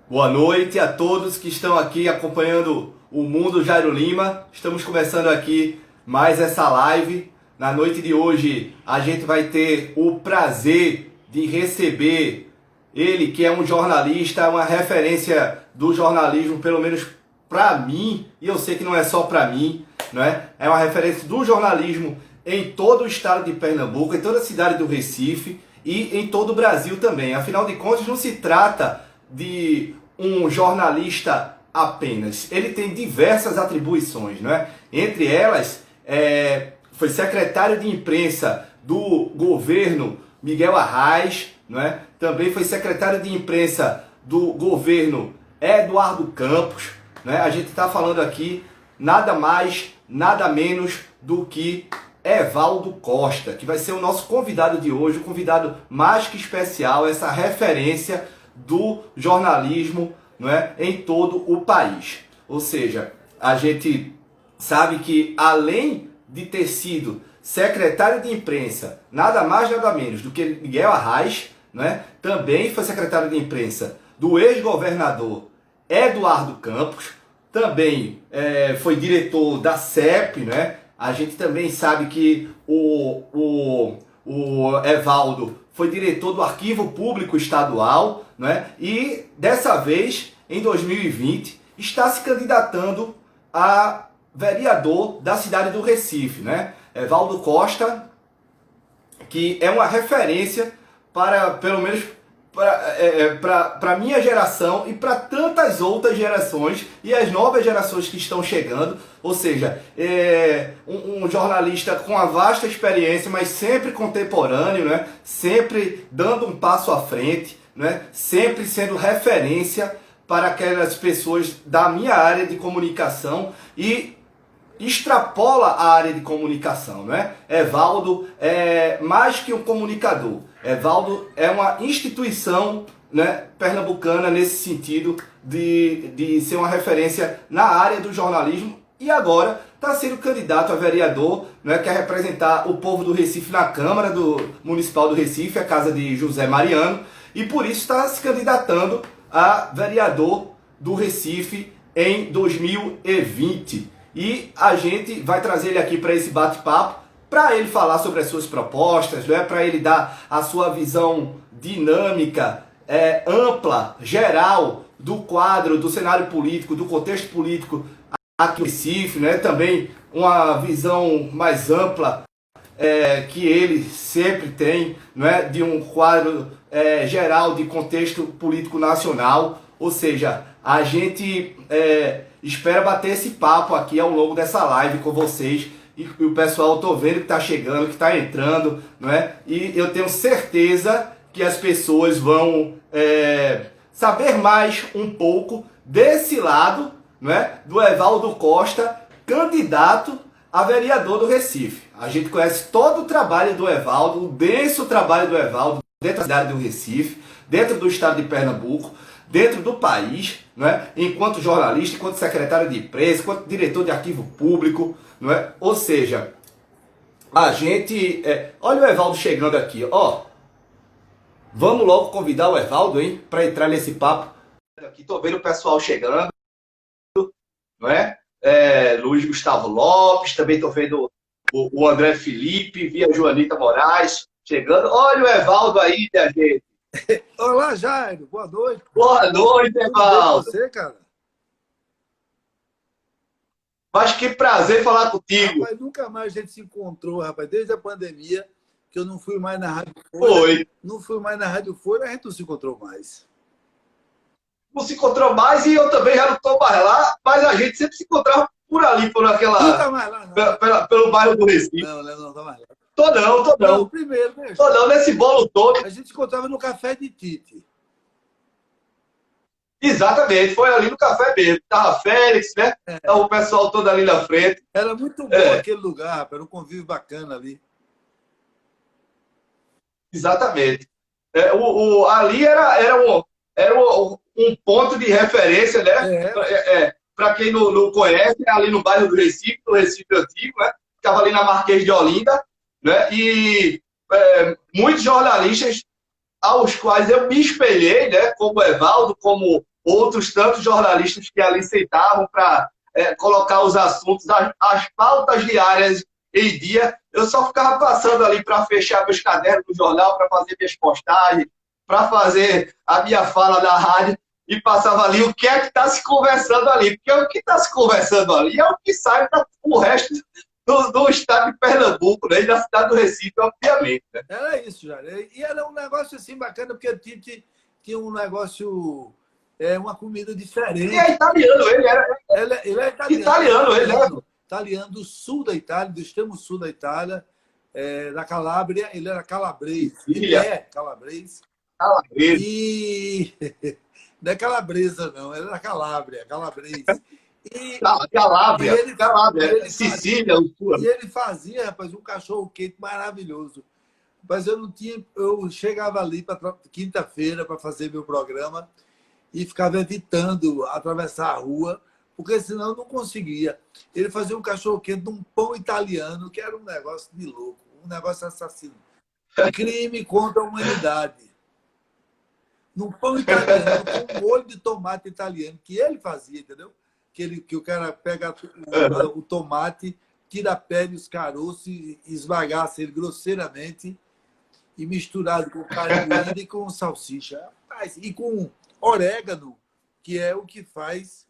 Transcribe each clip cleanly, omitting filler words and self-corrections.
Boa noite a todos que estão aqui acompanhando o Mundo Jairo Lima. Estamos começando aqui mais essa live. Na noite de hoje a gente vai ter o prazer de receber ele, que é um jornalista, uma referência do jornalismo, pelo menos para mim, e eu sei que não é só para mim, não é? É uma referência do jornalismo em todo o estado de Pernambuco, em toda a cidade do Recife e em todo o Brasil também. Afinal de contas, não se trata de um jornalista apenas. Ele tem diversas atribuições, não é? Entre elas, foi secretário de imprensa do governo Miguel Arraes, não é? Também foi secretário de imprensa do governo Eduardo Campos, né? A gente está falando aqui nada mais, nada menos do que Evaldo Costa, que vai ser o nosso convidado de hoje, um convidado mais que especial, essa referência do jornalismo, não é, em todo o país. Ou seja, a gente sabe que além de ter sido secretário de imprensa, nada mais nada menos do que Miguel Arraes, não é, também foi secretário de imprensa do ex-governador Eduardo Campos, também foi diretor da CEP, né? A gente também sabe que o Evaldo foi diretor do Arquivo Público Estadual, né? E dessa vez, em 2020, está se candidatando a vereador da cidade do Recife, né? Evaldo Costa, que é uma referência para, pelo menos, para a minha geração e para tantas outras gerações e as novas gerações que estão chegando. Ou seja, um jornalista com uma vasta experiência, mas sempre contemporâneo, né? Sempre dando um passo à frente, né? Sempre sendo referência para aquelas pessoas da minha área de comunicação e extrapola a área de comunicação, né? Evaldo é mais que um comunicador. Evaldo é uma instituição, né, pernambucana nesse sentido de ser uma referência na área do jornalismo e agora está sendo candidato a vereador, né, quer representar o povo do Recife na Câmara Municipal do Recife, a casa de José Mariano, e por isso está se candidatando a vereador do Recife em 2020. E a gente vai trazer ele aqui para esse bate-papo, para ele falar sobre as suas propostas, né? Para ele dar a sua visão dinâmica, ampla, geral, do quadro, do cenário político, do contexto político aqui no Recife, né? Também uma visão mais ampla que ele sempre tem, né? De um quadro geral de contexto político nacional. Ou seja, a gente espera bater esse papo aqui ao longo dessa live com vocês. E o pessoal, eu tô vendo que está chegando, que está entrando, não é? E eu tenho certeza que as pessoas vão saber mais um pouco desse lado, não é? Do Evaldo Costa, candidato a vereador do Recife. A gente conhece todo o trabalho do Evaldo, o denso trabalho do Evaldo dentro da cidade do Recife, dentro do estado de Pernambuco, dentro do país, não é? Enquanto jornalista, enquanto secretário de imprensa, enquanto diretor de arquivo público, não é? Ou seja, a gente... olha o Evaldo chegando aqui, ó. Vamos logo convidar o Evaldo, hein, para entrar nesse papo. Aqui tô vendo o pessoal chegando, não é? Luiz Gustavo Lopes, também tô vendo o André Felipe, via Joanita Moraes chegando. Olha o Evaldo aí, minha gente. Olá, Jairo. Boa noite. Boa noite, Evaldo. Tudo bem com você, cara? Mas que prazer falar contigo. Rapaz, nunca mais a gente se encontrou, rapaz. Desde a pandemia, que eu não fui mais na Rádio Folha. Foi. Não fui mais na Rádio Folha, a gente não se encontrou mais. Não se encontrou mais e eu também já não estou mais lá, mas a gente sempre se encontrava por ali, por aquela... Não tá mais lá, não. Pelo bairro do Recife. Não tá mais lá. Tô não. Não, primeiro, né? Tô não, nesse bolo todo. A gente se encontrava no Café de Tite. Exatamente, foi ali no café mesmo. Tava Félix, né? Tava o pessoal todo ali na frente. Era muito bom aquele lugar, rapaz. Era um convívio bacana ali. Exatamente. Ali era um ponto de referência, né? Para quem não conhece, é ali no bairro do Recife, no Recife Antigo, né? Ficava ali na Marquês de Olinda, né? E muitos jornalistas aos quais eu me espelhei, né? Como o Evaldo, como outros tantos jornalistas que ali sentavam para colocar os assuntos, as pautas diárias em dia. Eu só ficava passando ali para fechar meus cadernos do jornal, para fazer minhas postagens, para fazer a minha fala na rádio, e passava ali o que é que está se conversando ali. Porque o que está se conversando ali é o que sai para o resto do estado de Pernambuco, né? E da cidade do Recife, obviamente. Né? Era isso, já. E era um negócio assim bacana, porque a Tite tinha um negócio, uma comida diferente. E é italiano, ele era. Ele é italiano. Italiano, ele é. Italiano do sul da Itália, do extremo sul da Itália, da Calábria. Ele era calabrês. Ele é calabrês. Calabrês. E não é calabresa, não. Ele era Calábria, calabrês. Calábria, ele Sicília. E ele fazia, rapaz, um cachorro-quente maravilhoso. Mas eu chegava ali para quinta-feira para fazer meu programa e ficava evitando atravessar a rua, porque senão eu não conseguia. Ele fazia um cachorro-quente num pão italiano, que era um negócio de louco, um negócio assassino. Crime contra a humanidade. Num pão italiano, com um molho de tomate italiano, que ele fazia, entendeu? Que o cara pega o tomate, tira a pele, os caroços, e esbagaça ele grosseiramente e misturado com carne moída e com salsicha. E com orégano, que é o que faz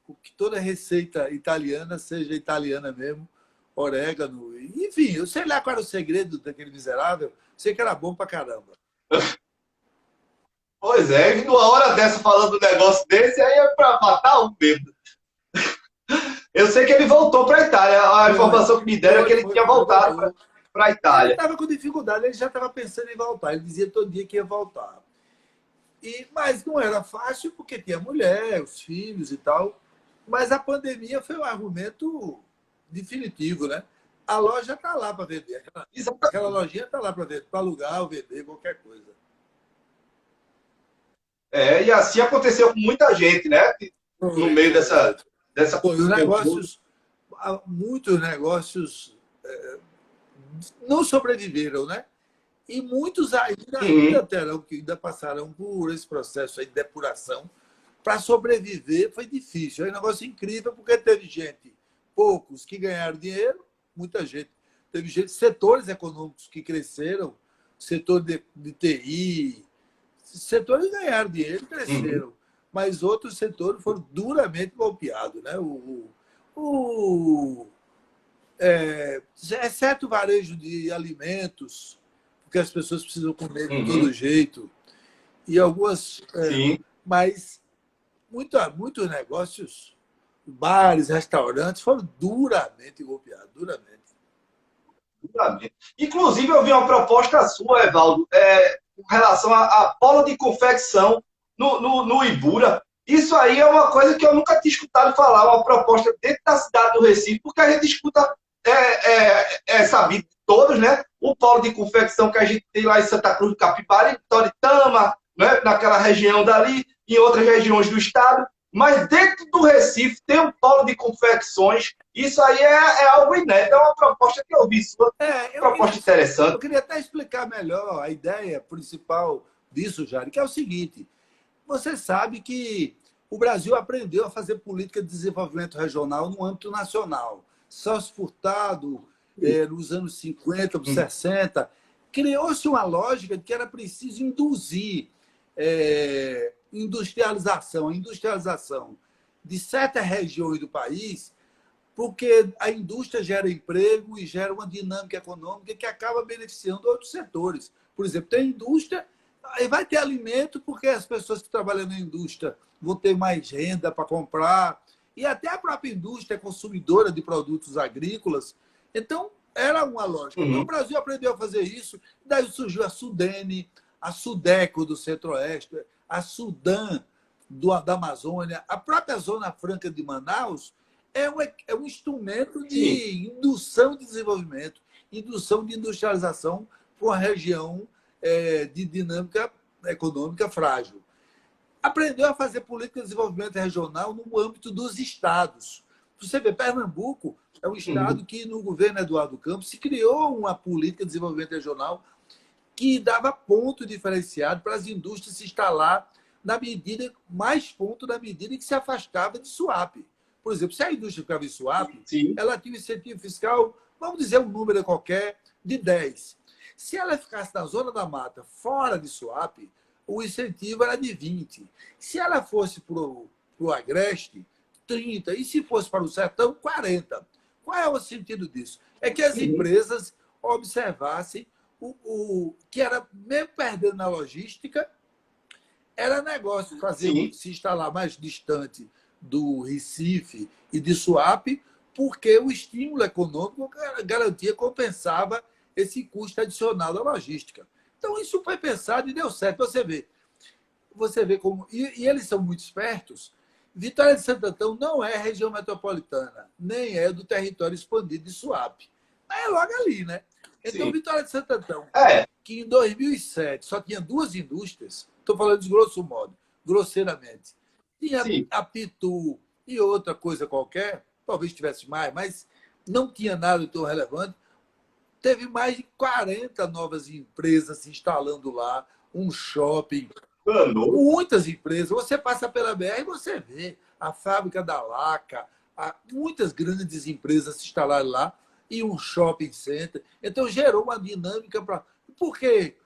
com que toda receita italiana seja italiana mesmo. Orégano. Enfim, eu sei lá qual era o segredo daquele miserável. Sei que era bom pra caramba. Pois é, e numa hora dessa falando um negócio desse, aí é pra matar um mesmo. Eu sei que ele voltou para a Itália. A informação que me deram é que ele tinha voltado para a Itália. Ele estava com dificuldade, ele já estava pensando em voltar. Ele dizia todo dia que ia voltar. Mas não era fácil, porque tinha mulher, os filhos e tal. Mas a pandemia foi um argumento definitivo, né? A loja está lá para vender. Aquela lojinha está lá para vender, para alugar ou vender, qualquer coisa. E assim aconteceu com muita gente, né? No meio dessa muitos negócios não sobreviveram, né? E muitos ainda terão, que ainda passarão por esse processo aí de depuração. Para sobreviver foi difícil. É um negócio incrível, porque teve gente, poucos que ganharam dinheiro, muita gente. Teve gente, setores econômicos que cresceram, setor de TI, setores ganharam dinheiro e cresceram. Mas outros setores foram duramente golpeados, né? Exceto o varejo de alimentos, porque as pessoas precisam comer de todo jeito, e algumas... mas muitos negócios, bares, restaurantes, foram duramente golpeados, duramente. Inclusive, eu vi uma proposta sua, Evaldo, com relação a polo de confecção no Ibura. Isso aí é uma coisa que eu nunca tinha escutado falar, uma proposta dentro da cidade do Recife, porque a gente escuta, sabido de todos, né? O polo de confecção que a gente tem lá em Santa Cruz do Capibara, em Toritama, né? Naquela região dali, em outras regiões do estado. Mas dentro do Recife tem um polo de confecções. Isso aí é algo inédito, é uma proposta que eu vi sua, proposta interessante. Eu queria até explicar melhor a ideia principal disso, Jário, que é o seguinte: você sabe que o Brasil aprendeu a fazer política de desenvolvimento regional no âmbito nacional. Celso Furtado, nos anos 50, 60, criou-se uma lógica de que era preciso induzir industrialização de certas regiões do país, porque a indústria gera emprego e gera uma dinâmica econômica que acaba beneficiando outros setores. Por exemplo, tem indústria, aí vai ter alimento, porque as pessoas que trabalham na indústria vão ter mais renda para comprar, e até a própria indústria é consumidora de produtos agrícolas. Então, era uma lógica. Então, o Brasil aprendeu a fazer isso, daí surgiu a Sudene, a Sudeco do Centro-Oeste, a Sudan da Amazônia, a própria Zona Franca de Manaus é um instrumento de indução de desenvolvimento, indução de industrialização para uma região de dinâmica econômica frágil. Aprendeu a fazer política de desenvolvimento regional no âmbito dos estados. Você vê, Pernambuco é um estado que, no governo Eduardo Campos, se criou uma política de desenvolvimento regional que dava ponto diferenciado para as indústrias se instalar mais ponto na medida em que se afastava de Suape. Por exemplo, se a indústria ficava em Suape, Sim. ela tinha um incentivo fiscal, vamos dizer um número qualquer, de 10. Se ela ficasse na zona da mata, fora de Suape, o incentivo era de 20. Se ela fosse para o Agreste, 30. E se fosse para o Sertão, 40. Qual é o sentido disso? É que as empresas observassem que era, mesmo perdendo na logística, era negócio fazer se instalar mais distante do Recife e de Suape, porque o estímulo econômico garantia, compensava esse custo adicional da logística. Então, isso foi pensado e deu certo. Você vê como... E eles são muito espertos. Vitória de Santo Antão não é região metropolitana, nem é do território expandido de Suape. Mas é logo ali, né? Então, sim. Vitória de Santo Antão, que em 2007 só tinha 2 indústrias, estou falando de grosso modo, grosseiramente, tinha a Pitu e outra coisa qualquer, talvez tivesse mais, mas não tinha nada tão relevante. Teve mais de 40 novas empresas se instalando lá, um shopping, muitas empresas. Você passa pela BR e você vê a fábrica da Laca, muitas grandes empresas se instalaram lá e um shopping center. Então, gerou uma dinâmica para... Por quê?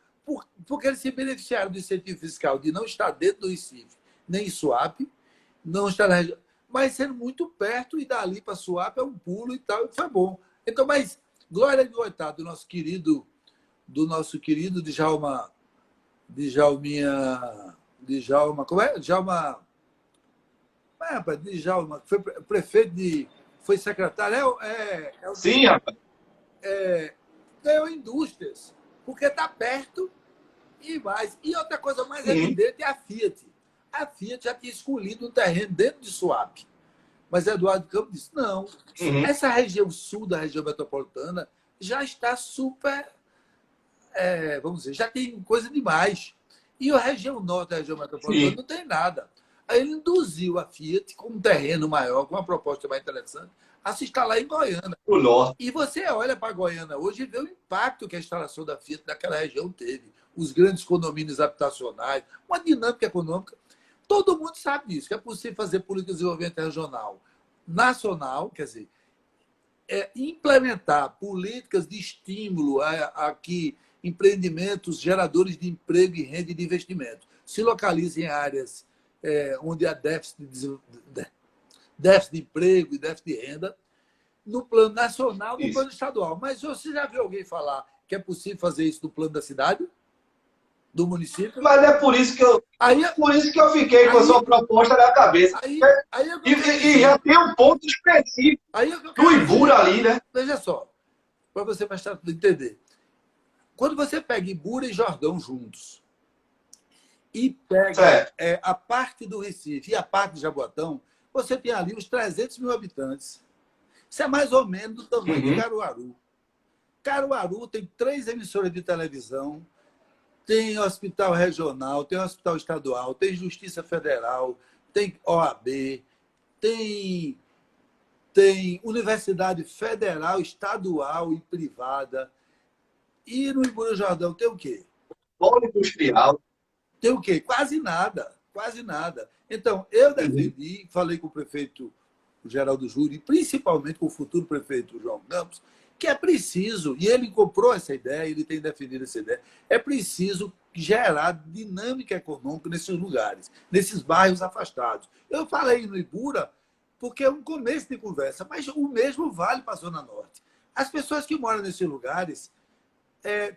Porque eles se beneficiaram do incentivo fiscal de não estar dentro do Recife, nem em Suape, não estar na região, mas sendo muito perto, e dali para Suape é um pulo e tal, e foi bom. Então, mas glória de coitado do nosso querido Djalma, como é? Djalma, que foi prefeito foi secretário, sim, rapaz. Ganhou indústrias, porque está perto e mais. E outra coisa mais evidente é a Fiat. A Fiat já tinha escolhido um terreno dentro de Suape. Mas Eduardo Campos disse, não, essa região sul da região metropolitana já está super, vamos dizer, já tem coisa demais. E a região norte da região metropolitana não tem nada. Aí ele induziu a Fiat com um terreno maior, com uma proposta mais interessante, a se instalar em Goiânia. O norte. E você olha para Goiânia hoje e vê o impacto que a instalação da Fiat naquela região teve. Os grandes condomínios habitacionais, uma dinâmica econômica. Todo mundo sabe disso, que é possível fazer política de desenvolvimento regional nacional, quer dizer, implementar políticas de estímulo a que empreendimentos geradores de emprego e renda e de investimento se localizem em áreas onde há déficit de emprego e déficit de renda, no plano nacional e no plano estadual. Mas você já viu alguém falar que é possível fazer isso no plano da cidade? Do município? Mas é por isso que eu fiquei com a sua proposta na cabeça. E já tem um ponto específico do Ibura ali, né? Veja só, para você mais tarde entender. Quando você pega Ibura e Jordão juntos e pega a parte do Recife e a parte de Jaboatão, você tem ali uns 300 mil habitantes. Isso é mais ou menos do tamanho de Caruaru. Caruaru tem 3 emissoras de televisão, tem hospital regional, tem hospital estadual, tem Justiça Federal, tem OAB, tem universidade federal, estadual e privada. E no Ibura Jordão tem o quê? Polo industrial. Tem o quê? Quase nada. Quase nada. Então, eu defendi, falei com o prefeito Geraldo Júlio, e principalmente com o futuro prefeito João Campos, que é preciso, e ele comprou essa ideia, ele tem definido essa ideia, é preciso gerar dinâmica econômica nesses lugares, nesses bairros afastados. Eu falei no Ibura porque é um começo de conversa, mas o mesmo vale para a Zona Norte. As pessoas que moram nesses lugares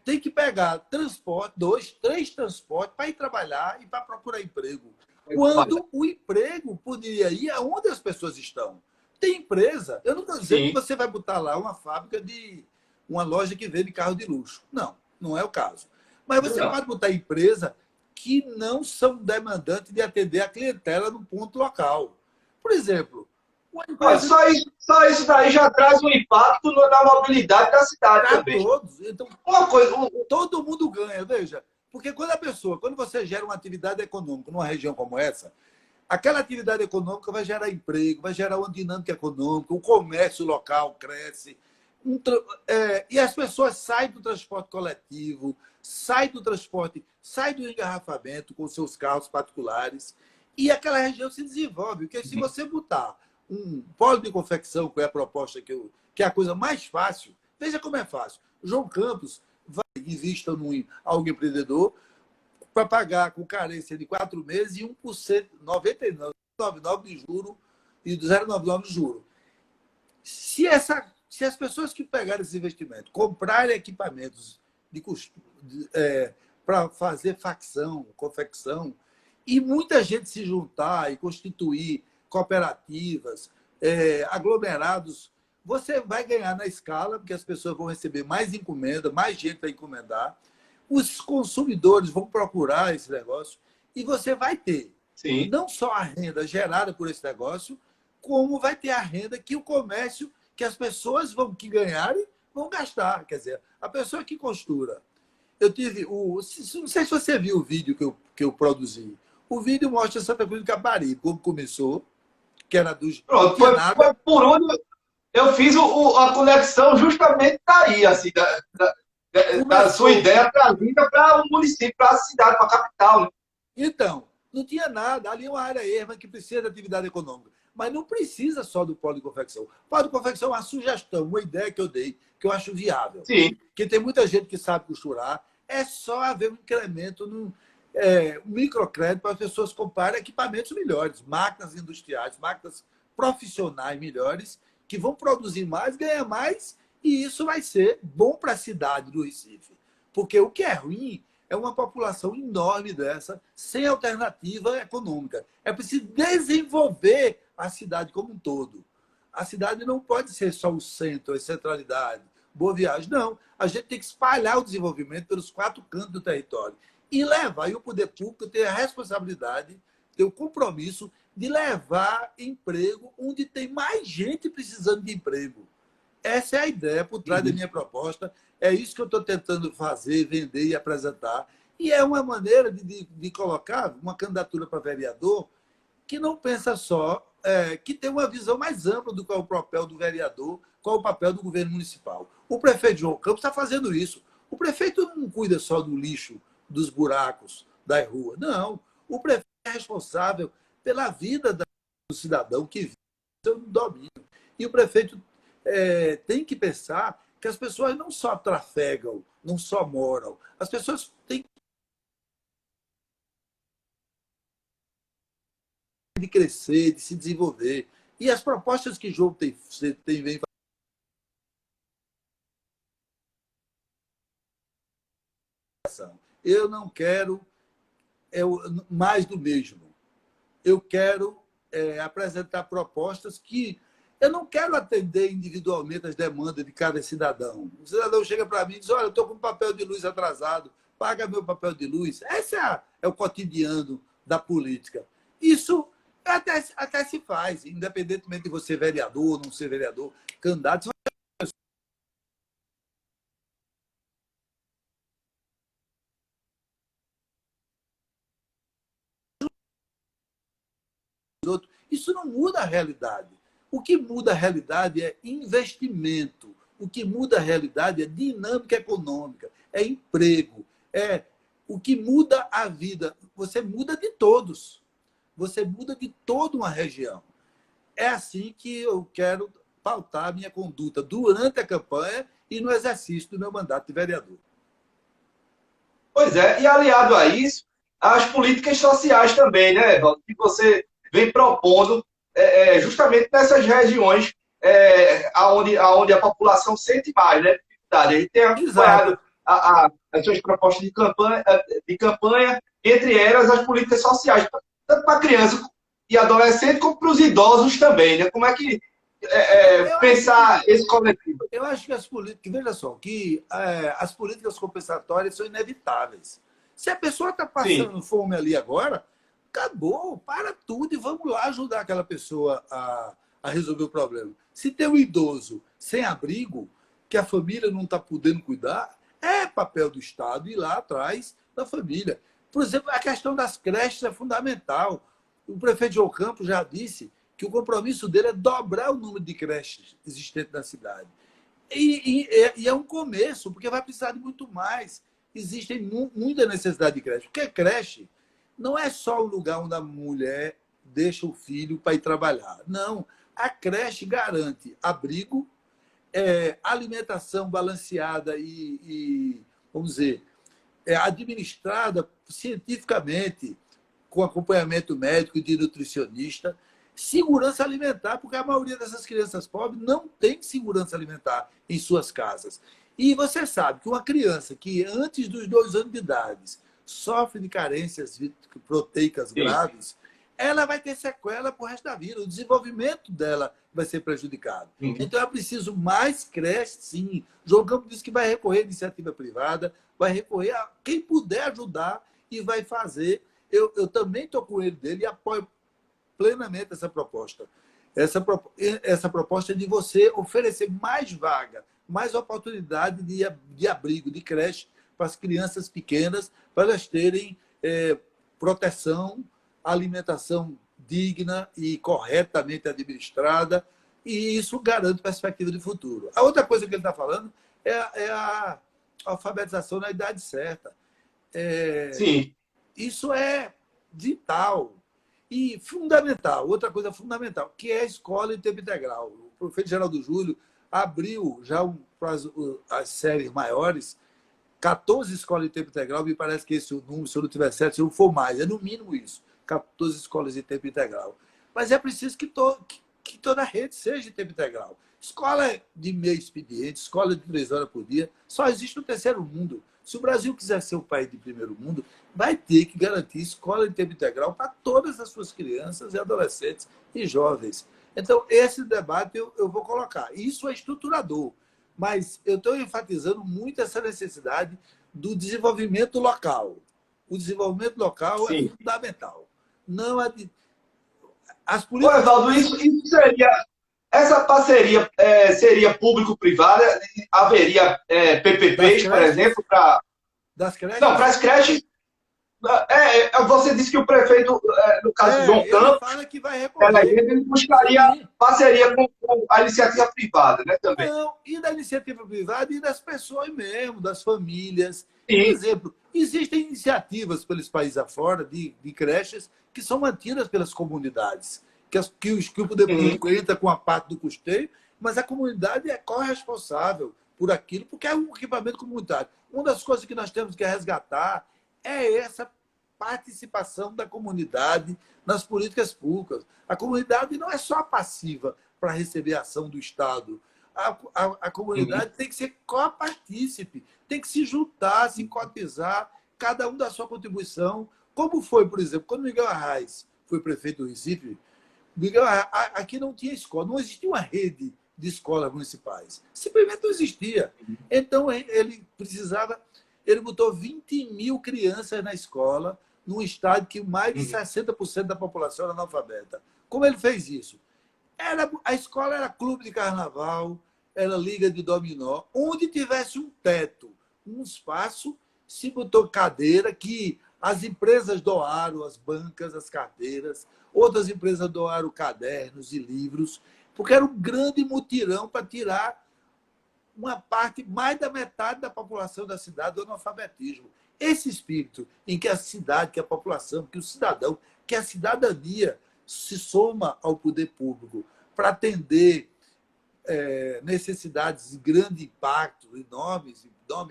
têm que pegar transporte, 2, 3 transportes para ir trabalhar e para procurar emprego. Quando o emprego poderia ir aonde as pessoas estão. Tem empresa. Eu não estou dizendo que você vai botar lá uma fábrica uma loja que vende carro de luxo. Não, não é o caso. Mas você pode botar empresa que não são demandantes de atender a clientela no ponto local. Por exemplo, empresa... só isso daí já traz um impacto na mobilidade da cidade também. Todos. Então, todo mundo ganha, veja. Porque quando você gera uma atividade econômica numa região como essa, aquela atividade econômica vai gerar emprego, vai gerar uma dinâmica econômica, o comércio local cresce, e as pessoas saem do transporte coletivo, sai do transporte, sai do engarrafamento com seus carros particulares e aquela região se desenvolve. Porque se você botar um polo de confecção, que é a proposta que é a coisa mais fácil, veja como é fácil. João Campos vai invista em algo empreendedor para pagar com carência de 4 meses e 1%, 99,99 de juro e 0,99 de juro. Se as pessoas que pegarem esse investimento comprarem equipamentos para fazer facção, confecção, e muita gente se juntar e constituir cooperativas, aglomerados, você vai ganhar na escala, porque as pessoas vão receber mais encomenda, mais gente vai encomendar, os consumidores vão procurar esse negócio e você vai ter Sim. não só a renda gerada por esse negócio, como vai ter a renda que o comércio, que as pessoas que ganharem, vão gastar. Quer dizer, a pessoa que costura. Eu tive não sei se você viu o vídeo que eu produzi. O vídeo mostra Santa Cruz do Caparibe, como começou, que era dos. Pronto, foi por onde eu fiz a conexão justamente daí, assim, da sua ideia trazida para o município, para a cidade, para a capital. Né? Então, não tinha nada. Ali é uma área erma que precisa de atividade econômica. Mas não precisa só do polo de confecção. O polo de confecção é uma sugestão, uma ideia que eu dei, que eu acho viável. Sim. Porque tem muita gente que sabe costurar. É só haver um incremento no microcrédito para as pessoas comprarem equipamentos melhores, máquinas industriais, máquinas profissionais melhores, que vão produzir mais, ganhar mais, e isso vai ser bom para a cidade do Recife. Porque o que é ruim é uma população enorme dessa, sem alternativa econômica. É preciso desenvolver a cidade como um todo. A cidade não pode ser só o centro, a centralidade, Boa Viagem. Não. A gente tem que espalhar o desenvolvimento pelos 4 cantos do território. E levar, e o poder público tem a responsabilidade, tem o compromisso de levar emprego onde tem mais gente precisando de emprego. Essa é a ideia por trás da minha proposta. É isso que eu estou tentando fazer, vender e apresentar. E é uma maneira de colocar uma candidatura para vereador que não pensa só, que tem uma visão mais ampla do qual é o papel do vereador, qual é o papel do governo municipal. O prefeito João Campos está fazendo isso. O prefeito não cuida só do lixo, dos buracos, das ruas. Não. O prefeito é responsável pela vida do cidadão que vive no seu domínio. E o prefeito tem que pensar que as pessoas não só trafegam, não só moram. As pessoas têm de crescer, de se desenvolver. E as propostas que João vem fazendo. Eu não quero mais do mesmo. Eu quero apresentar propostas que eu não quero atender individualmente as demandas de cada cidadão. O cidadão chega para mim e diz, olha, eu estou com papel de luz atrasado, paga meu papel de luz. Esse é o cotidiano da política. Isso até se faz, independentemente de você ser vereador ou não ser vereador, candidato. Isso não muda a realidade. O que muda a realidade é investimento. O que muda a realidade é dinâmica econômica, é emprego. O que muda a vida. Você muda de todos. Você muda de toda uma região. É assim que eu quero pautar a minha conduta durante a campanha e no exercício do meu mandato de vereador. Pois é, e aliado a isso, as políticas sociais também, né, Evaldo, que você vem propondo justamente nessas regiões onde a população sente mais, né, dificuldade. A gente tem acompanhado as suas propostas de campanha, entre elas as políticas sociais, tanto para criança e adolescente, como para os idosos também, né? Como é que pensar esse coletivo? Eu acho que as políticas, veja só, que as políticas compensatórias são inevitáveis. Se a pessoa está passando fome ali agora, acabou, para tudo e vamos lá ajudar aquela pessoa a resolver o problema. Se tem um idoso sem abrigo, que a família não está podendo cuidar, é papel do Estado ir lá atrás da família. Por exemplo, a questão das creches é fundamental. O prefeito João Campos já disse que o compromisso dele é dobrar o número de creches existentes na cidade. E é um começo, porque vai precisar de muito mais. existe muita necessidade de creche. Porque creche não é só o lugar onde a mulher deixa o filho para ir trabalhar. Não. A creche garante abrigo, alimentação balanceada vamos dizer, administrada cientificamente, com acompanhamento médico e de nutricionista, segurança alimentar, porque a maioria dessas crianças pobres não tem segurança alimentar em suas casas. E você sabe que uma criança que antes dos 2 anos de idade sofre de carências proteicas graves, ela vai ter sequela para o resto da vida. O desenvolvimento dela vai ser prejudicado. Então, é preciso mais creche, sim. João Campos disse que vai recorrer à iniciativa privada, vai recorrer a quem puder ajudar e vai fazer. Eu também estou com ele dele e apoio plenamente essa proposta. Essa proposta é de você oferecer mais vaga, mais oportunidade de abrigo, de creche para as crianças pequenas, para elas terem proteção, alimentação digna e corretamente administrada, e isso garante perspectiva de futuro. A outra coisa que ele está falando é a alfabetização na idade certa. Sim. Isso é vital e fundamental. Outra coisa fundamental, que é a escola em tempo integral. O prefeito Geraldo Júlio abriu já para as séries maiores 14 escolas em tempo integral. Me parece que esse é o número, se eu não tiver certo, se não for mais, é no mínimo isso, 14 escolas em tempo integral. Mas é preciso que toda a rede seja em tempo integral. Escola de meio expediente, escola de 3 horas por dia, só existe no terceiro mundo. Se o Brasil quiser ser um país de primeiro mundo, vai ter que garantir escola em tempo integral para todas as suas crianças e adolescentes e jovens. Então, esse debate eu vou colocar. Isso é estruturador, mas eu estou enfatizando muito essa necessidade do desenvolvimento local. O desenvolvimento local é fundamental. Não é as políticas... Ô, Evaldo, isso seria... Essa parceria seria público-privada? Haveria PPPs, por exemplo, para... Das creches? Não, para as creches... você disse que o prefeito, no caso de João Campos, fala que vai recorrer. Ele buscaria parceria com a iniciativa privada, né, também. Não, e da iniciativa privada e das pessoas mesmo, das famílias. Sim. Por exemplo, existem iniciativas pelos países afora de creches que são mantidas pelas comunidades, que o poder público entra com a parte do custeio, mas a comunidade é corresponsável por aquilo, porque é um equipamento comunitário. Uma das coisas que nós temos que resgatar é essa participação da comunidade nas políticas públicas. A comunidade não é só passiva para receber a ação do Estado. A comunidade tem que ser copartícipe, tem que se juntar, se cotizar, cada um da sua contribuição. Como foi, por exemplo, quando Miguel Arraes foi prefeito do Recife, aqui não tinha escola, não existia uma rede de escolas municipais. Simplesmente não existia. Então, ele botou 20 mil crianças na escola, num estado que mais de 60% da população era analfabeta. Como ele fez isso? A escola era clube de carnaval, era liga de dominó, onde tivesse um teto, um espaço, se botou cadeira, que as empresas doaram as bancas, as cadeiras, outras empresas doaram cadernos e livros, porque era um grande mutirão para tirar uma parte, mais da metade da população da cidade do analfabetismo. Esse espírito em que a cidade, que a população, que o cidadão, que a cidadania se soma ao poder público para atender necessidades de grande impacto, enorme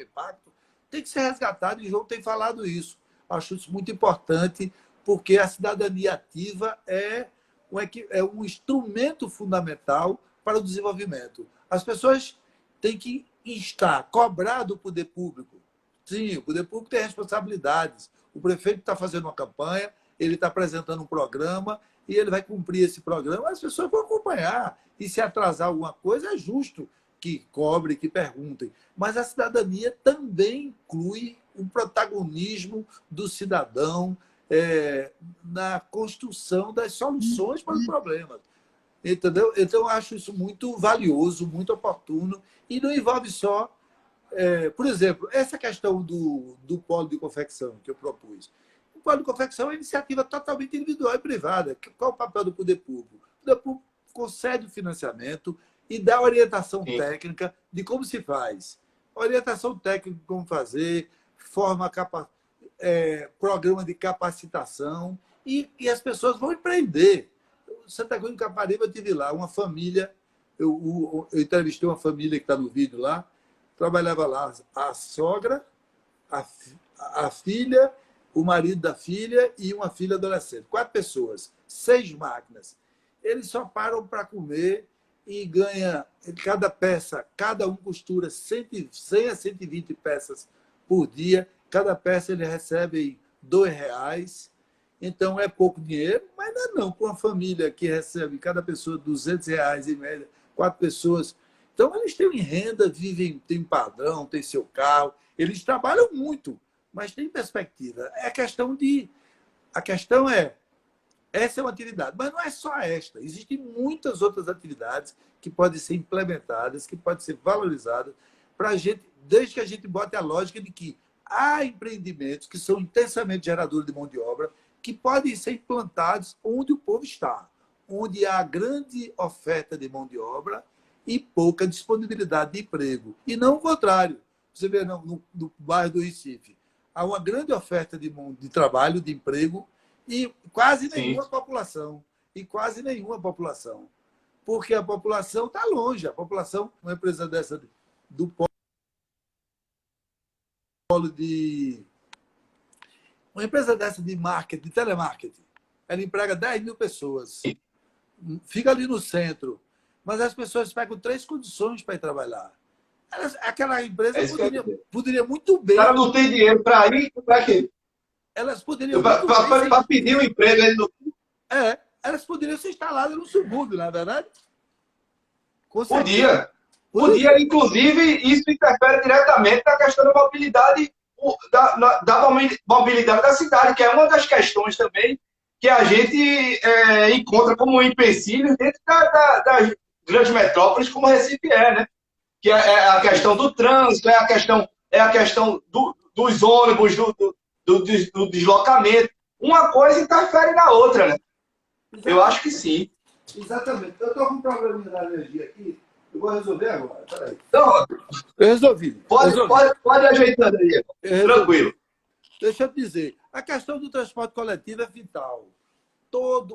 impacto, tem que ser resgatado, e o João tem falado isso. Acho isso muito importante, porque a cidadania ativa é um instrumento fundamental para o desenvolvimento. As pessoas têm que cobrar do poder público. Sim, o poder público tem responsabilidades. O prefeito está fazendo uma campanha, ele está apresentando um programa e ele vai cumprir esse programa, as pessoas vão acompanhar. E se atrasar alguma coisa, é justo que cobre, que perguntem. Mas a cidadania também inclui um protagonismo do cidadão na construção das soluções para os problemas. Entendeu? Então, eu acho isso muito valioso, muito oportuno, e não envolve só... por exemplo, essa questão do polo de confecção que eu propus. O polo de confecção é uma iniciativa totalmente individual e privada. Qual é o papel do poder público? O poder público concede o financiamento e dá orientação técnica de como se faz. Orientação técnica de como fazer, forma programa de capacitação e as pessoas vão empreender. Santa Cruz do Caparibe, eu tive lá uma família, eu entrevistei uma família que está no vídeo lá, trabalhava lá a sogra, a filha, o marido da filha e uma filha adolescente. 4 pessoas, 6 máquinas. Eles só param para comer e ganha cada peça, cada um costura 100 a 120 peças por dia. Cada peça ele recebe R$2. Então é pouco dinheiro, mas não para uma família que recebe cada pessoa R$200 em média, 4 pessoas. Então eles têm renda, vivem, têm padrão, têm seu carro, eles trabalham muito, mas tem perspectiva. A questão é, essa é uma atividade, mas não é só esta. Existem muitas outras atividades que podem ser implementadas, que podem ser valorizadas para a gente, desde que a gente bote a lógica de que há empreendimentos que são intensamente geradores de mão de obra, que podem ser implantados onde o povo está, onde há grande oferta de mão de obra e pouca disponibilidade de emprego. E não o contrário. Você vê no bairro do Recife, há uma grande oferta de trabalho, de emprego, e quase nenhuma população. E quase nenhuma população. Porque a população está longe. A população, uma empresa dessa do polo de... Uma empresa dessa de marketing, de telemarketing, ela emprega 10 mil pessoas. Fica ali no centro. Mas as pessoas pegam 3 condições para ir trabalhar. Aquela empresa poderia muito bem... O cara não tem dinheiro para ir, para quê? Elas poderiam... Para pedir um emprego. Elas poderiam ser instaladas no subúrbio, na verdade? Podia, inclusive, isso interfere diretamente na questão da mobilidade, da mobilidade da cidade, que é uma das questões também que a gente encontra como empecilho dentro das grandes metrópoles, como Recife né? Que é a questão do trânsito, é a questão dos ônibus, do deslocamento. Uma coisa interfere na outra, né? Exatamente. Eu acho que sim. Exatamente. Eu estou com um problema da energia aqui. Eu vou resolver agora. Peraí. Então, eu resolvi. Pode ajeitando aí. Tranquilo. Deixa eu te dizer. A questão do transporte coletivo é vital.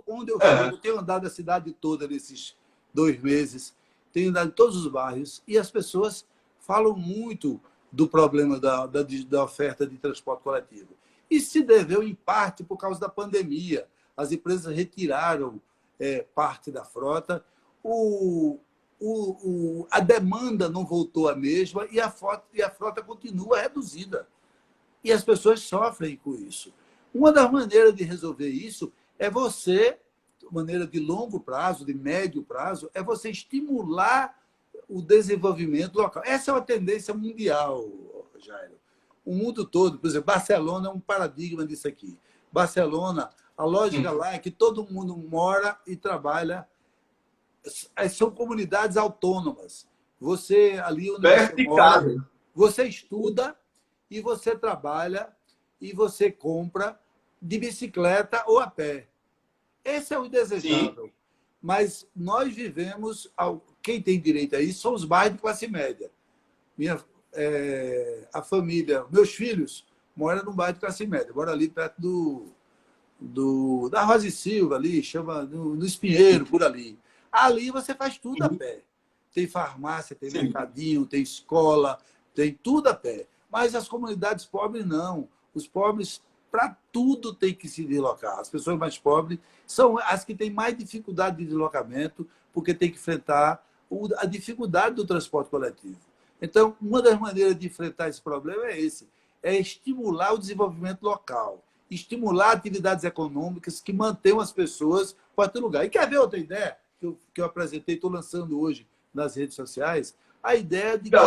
Onde eu chego, eu tenho andado a cidade toda nesses 2 meses, tenho andado em todos os bairros, e as pessoas falam muito do problema da oferta de transporte coletivo. E se deveu, em parte, por causa da pandemia. As empresas retiraram parte da frota, a demanda não voltou a mesma e a frota continua reduzida. E as pessoas sofrem com isso. Uma das maneiras de resolver isso é maneira de longo prazo, de médio prazo, é você estimular o desenvolvimento local. Essa é uma tendência mundial, Jairo. O mundo todo, por exemplo, Barcelona é um paradigma disso aqui. Barcelona, a lógica lá é que todo mundo mora e trabalha. São comunidades autônomas. Você, ali onde você mora, você estuda e você trabalha e você compra de bicicleta ou a pé. Esse é o desejável. Sim. Mas nós vivemos... Quem tem direito a isso são os bairros de classe média. A família... Meus filhos moram num bairro de classe média. Moram ali perto da Rosa e Silva, ali, chama no Espinheiro, por ali. Ali você faz tudo a pé. Tem farmácia, tem mercadinho, tem escola, tem tudo a pé. Mas as comunidades pobres, não. Os pobres, para tudo, tem que se deslocar. As pessoas mais pobres são as que têm mais dificuldade de deslocamento, porque tem que enfrentar a dificuldade do transporte coletivo. Então, uma das maneiras de enfrentar esse problema é estimular o desenvolvimento local, estimular atividades econômicas que mantenham as pessoas para todo lugar. E quer ver outra ideia que eu apresentei, estou lançando hoje nas redes sociais? A ideia de que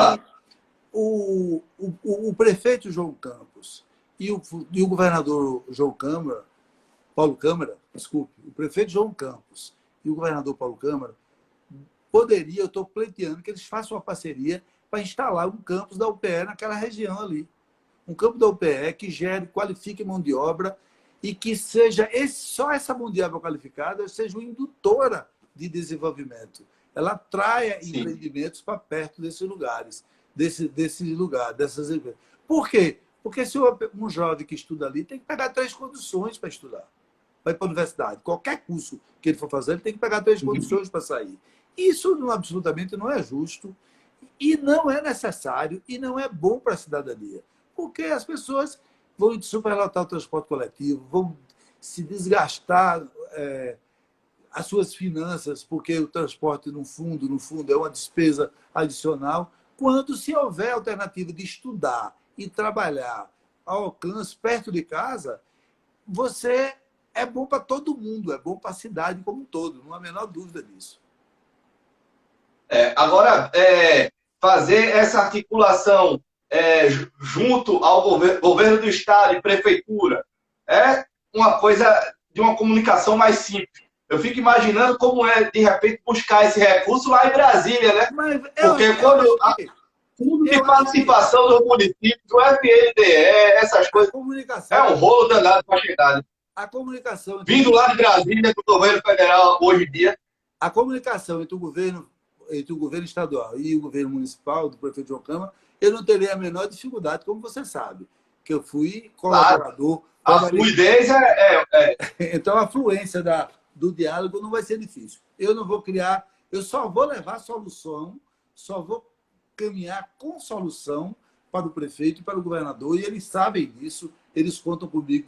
o prefeito João Campos e o governador Paulo Câmara, o prefeito João Campos e o governador Paulo Câmara eu estou pleiteando que eles façam uma parceria para instalar um campus da UPE naquela região ali. Um campus da UPE que qualifique mão de obra e que seja só essa mão de obra qualificada seja uma indutora de desenvolvimento. Ela atraia empreendimentos para perto desses lugares, dessas empresas. Por quê? Porque se um jovem que estuda ali tem que pegar 3 condições para estudar, vai para a universidade. Qualquer curso que ele for fazer, ele tem que pegar 3 condições para sair. Isso absolutamente não é justo e não é necessário e não é bom para a cidadania. Porque as pessoas vão superlotar o transporte coletivo, vão se desgastar as suas finanças, porque o transporte, no fundo, é uma despesa adicional, quando se houver alternativa de estudar e trabalhar ao alcance, perto de casa, você é bom para todo mundo, é bom para a cidade como um todo, não há a menor dúvida disso. Agora, fazer essa articulação junto ao governo do Estado e prefeitura é uma coisa de uma comunicação mais simples. Eu fico imaginando como é, de repente, buscar esse recurso lá em Brasília, né? Porque quando fundo de participação dos municípios, o FNDE, essas coisas, é um rolo danado para chegar. Né? A comunicação... Vindo lá de Brasília, do governo federal, hoje em dia... A comunicação entre o governo estadual e o governo municipal, do prefeito João Câmara, eu não terei a menor dificuldade, como você sabe, que eu fui colaborador. Claro. A fluidez Então, a fluência do diálogo não vai ser difícil. Eu não vou criar... Eu só vou levar solução, só vou caminhar com solução para o prefeito e para o governador, e eles sabem disso, eles contam comigo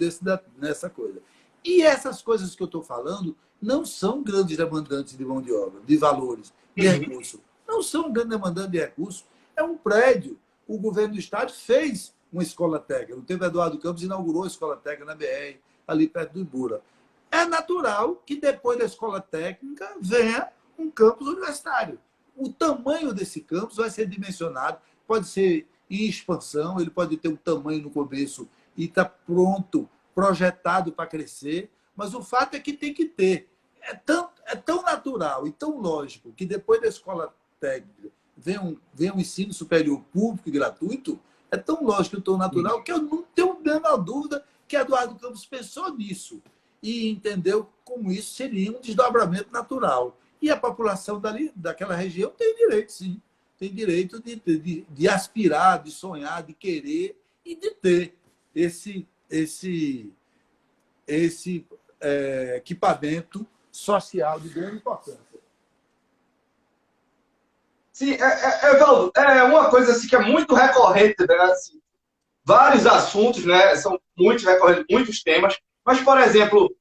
nessa coisa. E essas coisas que eu estou falando não são grandes demandantes de mão de obra, de valores, de recursos. Não são grandes demandantes de recursos. É um prédio. O governo do Estado fez uma escola técnica. O tempo Eduardo Campos inaugurou a escola técnica na BR, ali perto do Ibura. É natural que depois da escola técnica venha um campus universitário. O tamanho desse campus vai ser dimensionado, pode ser em expansão, ele pode ter um tamanho no começo e está pronto, projetado para crescer, mas o fato é que tem que ter. É tão natural e tão lógico que depois da escola técnica vem um ensino superior público e gratuito, é tão lógico e tão natural que eu não tenho a menor dúvida que Eduardo Campos pensou nisso e entendeu como isso seria um desdobramento natural. E a população daquela região tem direito, sim. Tem direito de aspirar, de sonhar, de querer e de ter esse equipamento social de grande importância. Sim, Evaldo, é uma coisa assim, que é muito recorrente, né? Assim, vários assuntos, né? São muitos recorrentes, muitos temas. Mas, por exemplo,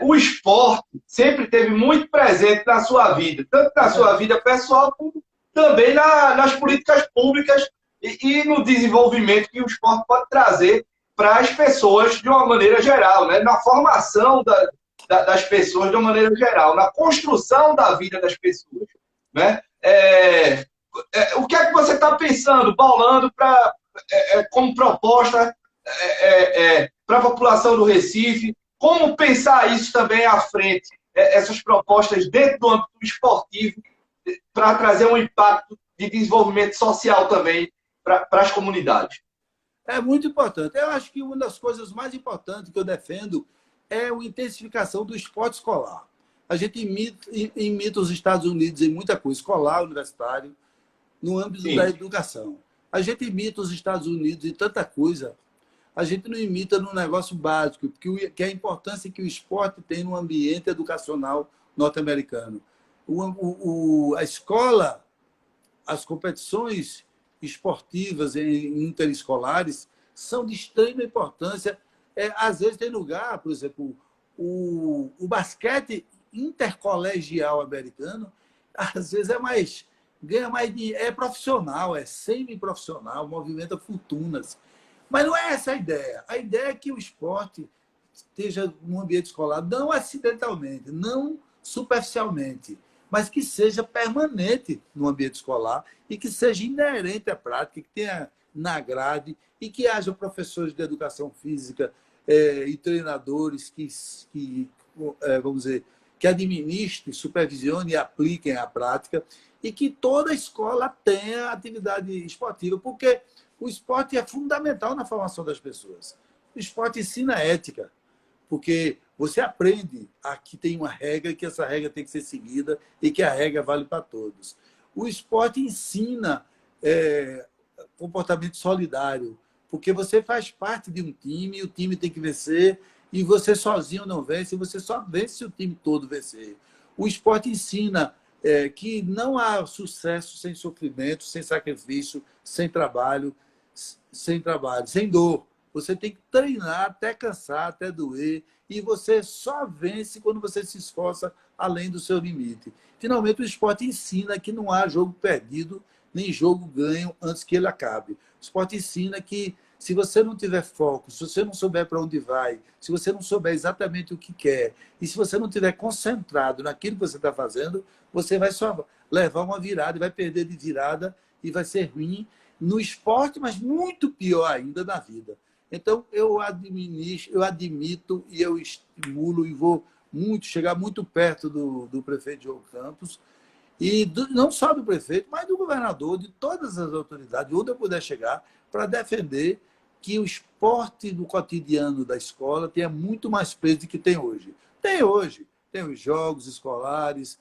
o esporte sempre teve muito presente na sua vida, tanto na sua vida pessoal, como também nas políticas públicas e no desenvolvimento que o esporte pode trazer para as pessoas de uma maneira geral, né? Na formação das pessoas de uma maneira geral, na construção da vida das pessoas. Né? O que é que você está pensando, bolando como proposta para a população do Recife? Como pensar isso também à frente, essas propostas dentro do âmbito esportivo, para trazer um impacto de desenvolvimento social também para as comunidades? É muito importante. Eu acho que uma das coisas mais importantes que eu defendo é a intensificação do esporte escolar. A gente imita os Estados Unidos em muita coisa, escolar, universitário, no âmbito da educação. A gente imita os Estados Unidos em tanta coisa, a gente não imita num negócio básico, que é a importância que o esporte tem no ambiente educacional norte-americano. A escola, as competições esportivas interescolares são de extrema importância. Às vezes tem lugar, por exemplo, o basquete intercolegial americano, às vezes ganha mais dinheiro, é profissional, é semi-profissional, movimenta fortunas. Mas não é essa a ideia. A ideia é que o esporte esteja no ambiente escolar, não acidentalmente, não superficialmente, mas que seja permanente no ambiente escolar e que seja inerente à prática, que tenha na grade e que haja professores de educação física e treinadores que vamos dizer, que administrem, supervisionem e apliquem à prática e que toda escola tenha atividade esportiva, porque o esporte é fundamental na formação das pessoas. O esporte ensina ética, porque você aprende que tem uma regra e que essa regra tem que ser seguida e que a regra vale para todos. O esporte ensina comportamento solidário, Porque você faz parte de um time, e o time tem que vencer, e você sozinho não vence, você só vence se o time todo vencer. O esporte ensina que não há sucesso sem sofrimento, sem sacrifício, sem trabalho, sem dor. Você tem que treinar até cansar, até doer, e você só vence quando você se esforça além do seu limite. Finalmente, o esporte ensina que não há jogo perdido, nem jogo ganho antes que ele acabe. O esporte ensina que se você não tiver foco, se você não souber para onde vai, se você não souber exatamente o que quer, e se você não estiver concentrado naquilo que você está fazendo, você vai só levar uma virada, e vai perder de virada, e vai ser ruim no esporte, mas muito pior ainda na vida. Então, eu admito e eu estimulo e vou chegar muito perto do prefeito Diogo Campos, e não só do prefeito, mas do governador, de todas as autoridades, onde eu puder chegar, para defender que o esporte do cotidiano da escola tenha muito mais peso do que tem hoje. Tem hoje. Tem os jogos escolares,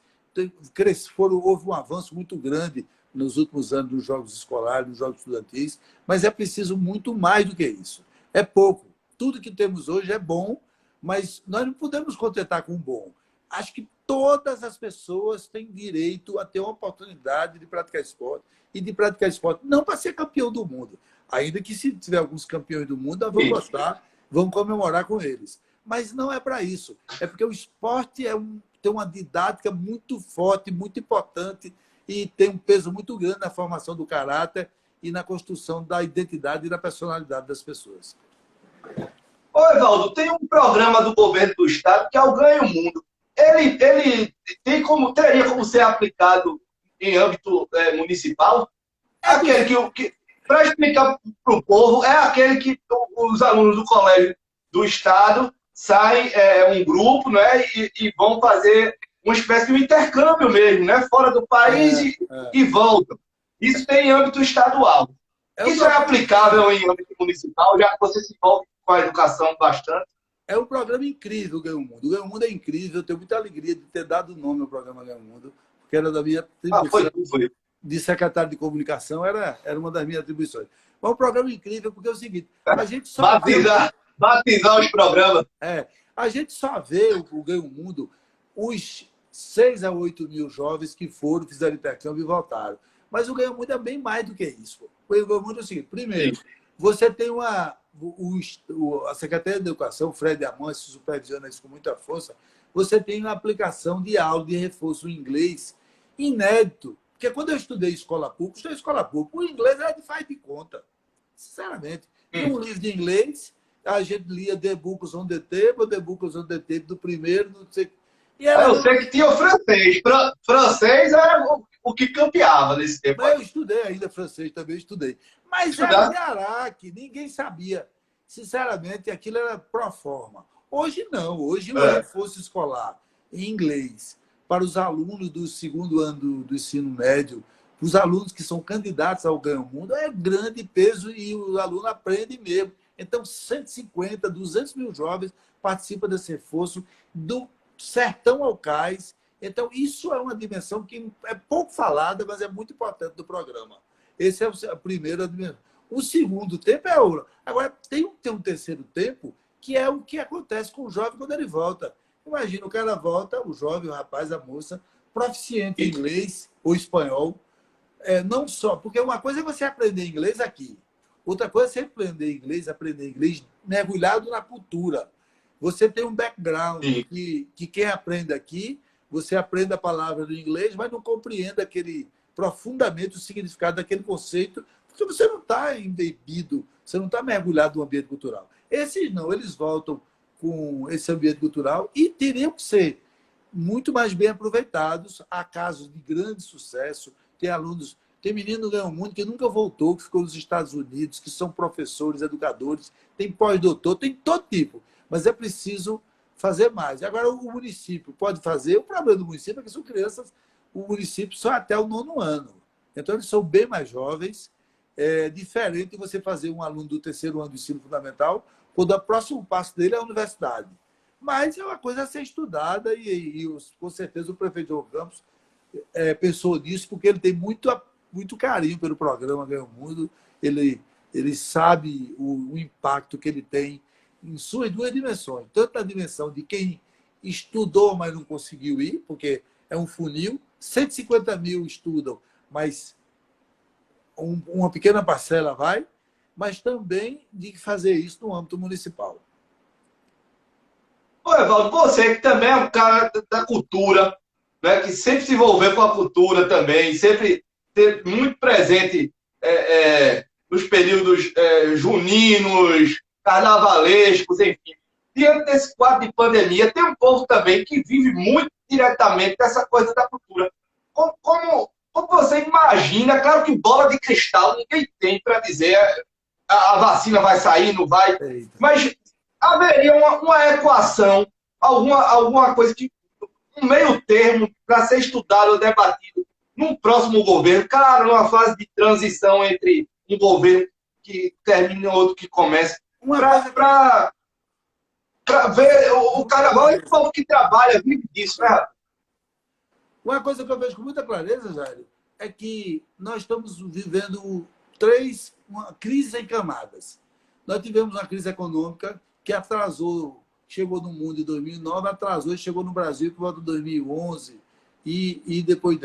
houve um avanço muito grande nos últimos anos dos jogos escolares, dos jogos estudantis, mas é preciso muito mais do que isso. É pouco. Tudo que temos hoje é bom, mas nós não podemos contentar com o bom. Acho que todas as pessoas têm direito a ter uma oportunidade de praticar esporte, e de praticar esporte não para ser campeão do mundo, ainda que se tiver alguns campeões do mundo, nós vamos gostar, vamos comemorar com eles. Mas não é para isso. É porque o esporte tem uma didática muito forte, muito importante, e tem um peso muito grande na formação do caráter e na construção da identidade e da personalidade das pessoas. Ô, Evaldo, tem um programa do governo do estado que é o Ganha o Mundo. Ele teria como ser aplicado em âmbito municipal? Aquele para explicar para o povo, é aquele que os alunos do colégio do estado saem, um grupo, né, e vão fazer uma espécie de um intercâmbio mesmo, né, fora do país e voltam. Isso tem em âmbito estadual. Isso é aplicável em âmbito municipal, já que você se envolve com a educação bastante? É um programa incrível, o Ganha o Mundo. O Ganha o Mundo é incrível. Eu tenho muita alegria de ter dado o nome ao programa Ganha o Mundo, porque era da minha atribuição de secretário de comunicação, era uma das minhas atribuições. Mas é um programa incrível porque é o seguinte, a gente só batizar os programas. A gente só vê o Ganha o Mundo, os 6 a 8 mil jovens que fizeram intercâmbio e voltaram. Mas o Ganha o Mundo é bem mais do que isso. O Ganha o Mundo é o seguinte, primeiro, você tem a Secretaria de Educação, Fred Amâncio, supervisiona isso com muita força, você tem uma aplicação de aula de reforço em inglês inédito. Porque quando eu estudei escola pública, o inglês era de faz de conta. Sinceramente. Tinha um livro de inglês, a gente lia The Books on the Table, The Books on the Table do primeiro, não sei. Eu sei que tinha o francês. Francês era o que campeava nesse tempo. Mas eu estudei ainda francês, também estudei. Mas era de Araque, ninguém sabia. Sinceramente, aquilo era pro forma. Hoje não. Hoje o reforço escolar em inglês para os alunos do segundo ano do ensino médio, para os alunos que são candidatos ao Ganha o Mundo, é grande peso e o aluno aprende mesmo. Então, 150, 200 mil jovens participam desse reforço do sertão ao cais. Então, isso é uma dimensão que é pouco falada, mas é muito importante do programa. Esse é a primeira dimensão. O segundo tempo é ouro. Agora, tem um terceiro tempo, que é o que acontece com o jovem quando ele volta. Imagina, o cara volta, o jovem, o rapaz, a moça, proficiente em inglês ou espanhol. Não só, porque uma coisa é você aprender inglês aqui. Outra coisa é você aprender inglês mergulhado na cultura. Você tem um background que quem aprende aqui, você aprende a palavra do inglês, mas não compreende profundamente o significado daquele conceito, porque você não está embebido, você não está mergulhado no ambiente cultural. Esses não, eles voltam com esse ambiente cultural e teriam que ser muito mais bem aproveitados. Há casos de grande sucesso, tem menino do Ganha o Mundo que nunca voltou, que ficou nos Estados Unidos, que são professores, educadores, tem pós-doutor, tem todo tipo, mas é preciso fazer mais. Agora, o município pode fazer, o problema do município é que são crianças, o município só até o 9º ano. Então, eles são bem mais jovens. É diferente você fazer um aluno do 3º ano do ensino fundamental, quando o próximo passo dele é a universidade. Mas é uma coisa a ser estudada e com certeza o prefeito Diogo Campos pensou nisso, porque ele tem muito carinho pelo programa Ganha o Mundo. Ele ele sabe o impacto que ele tem em suas duas dimensões. Tanto a dimensão de quem estudou, mas não conseguiu ir, porque é um funil, 150 mil estudam, mas uma pequena parcela vai, mas também de fazer isso no âmbito municipal. Ô, Evaldo, você que também é um cara da cultura, né, que sempre se envolveu com a cultura também, sempre teve muito presente nos períodos juninos, carnavalescos, enfim. Diante desse quadro de pandemia, tem um povo também que vive muito diretamente dessa coisa da cultura. Como você imagina, claro que bola de cristal ninguém tem para dizer a vacina vai sair, não vai, Eita. mas haveria uma equação, alguma coisa que, um meio termo para ser estudado ou debatido num próximo governo, claro, numa fase de transição entre um governo que termina e outro que começa, para ver o carnaval e o povo que trabalha vive disso, né? Uma coisa que eu vejo com muita clareza, Jair, é que nós estamos vivendo uma crise em camadas. Nós tivemos uma crise econômica que atrasou, chegou no mundo em 2009, atrasou e chegou no Brasil por volta de 2011 e depois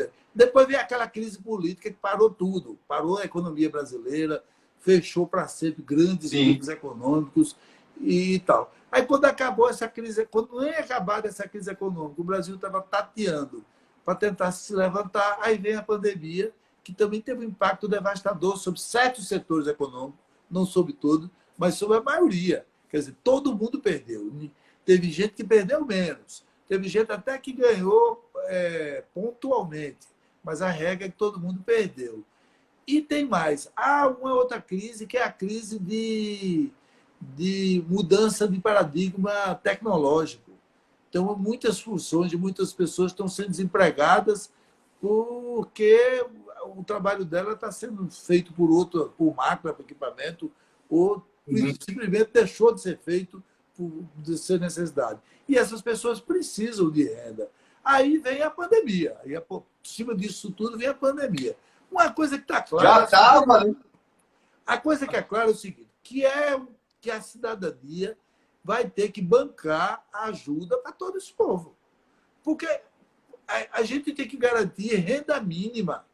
veio aquela crise política que parou tudo, parou a economia brasileira, fechou para sempre grandes grupos econômicos e tal. Aí quando acabou essa crise, quando nem acabada essa crise econômica, o Brasil estava tateando para tentar se levantar, aí vem a pandemia, que também teve um impacto devastador sobre certos setores econômicos, não sobre todos, mas sobre a maioria. Quer dizer, todo mundo perdeu. Teve gente que perdeu menos, teve gente até que ganhou pontualmente, mas a regra é que todo mundo perdeu. E tem mais. Há uma outra crise, que é a crise de mudança de paradigma tecnológico. Então, muitas funções de muitas pessoas estão sendo desempregadas porque o trabalho dela está sendo feito por máquina, por equipamento, ou simplesmente deixou de ser feito de ser necessidade. E essas pessoas precisam de renda. Aí vem a pandemia. Aí, por cima disso tudo, vem a pandemia. Uma coisa que está clara... Já estava, né? A coisa que é clara é o seguinte, que a cidadania vai ter que bancar ajuda para todo esse povo. Porque a gente tem que garantir renda mínima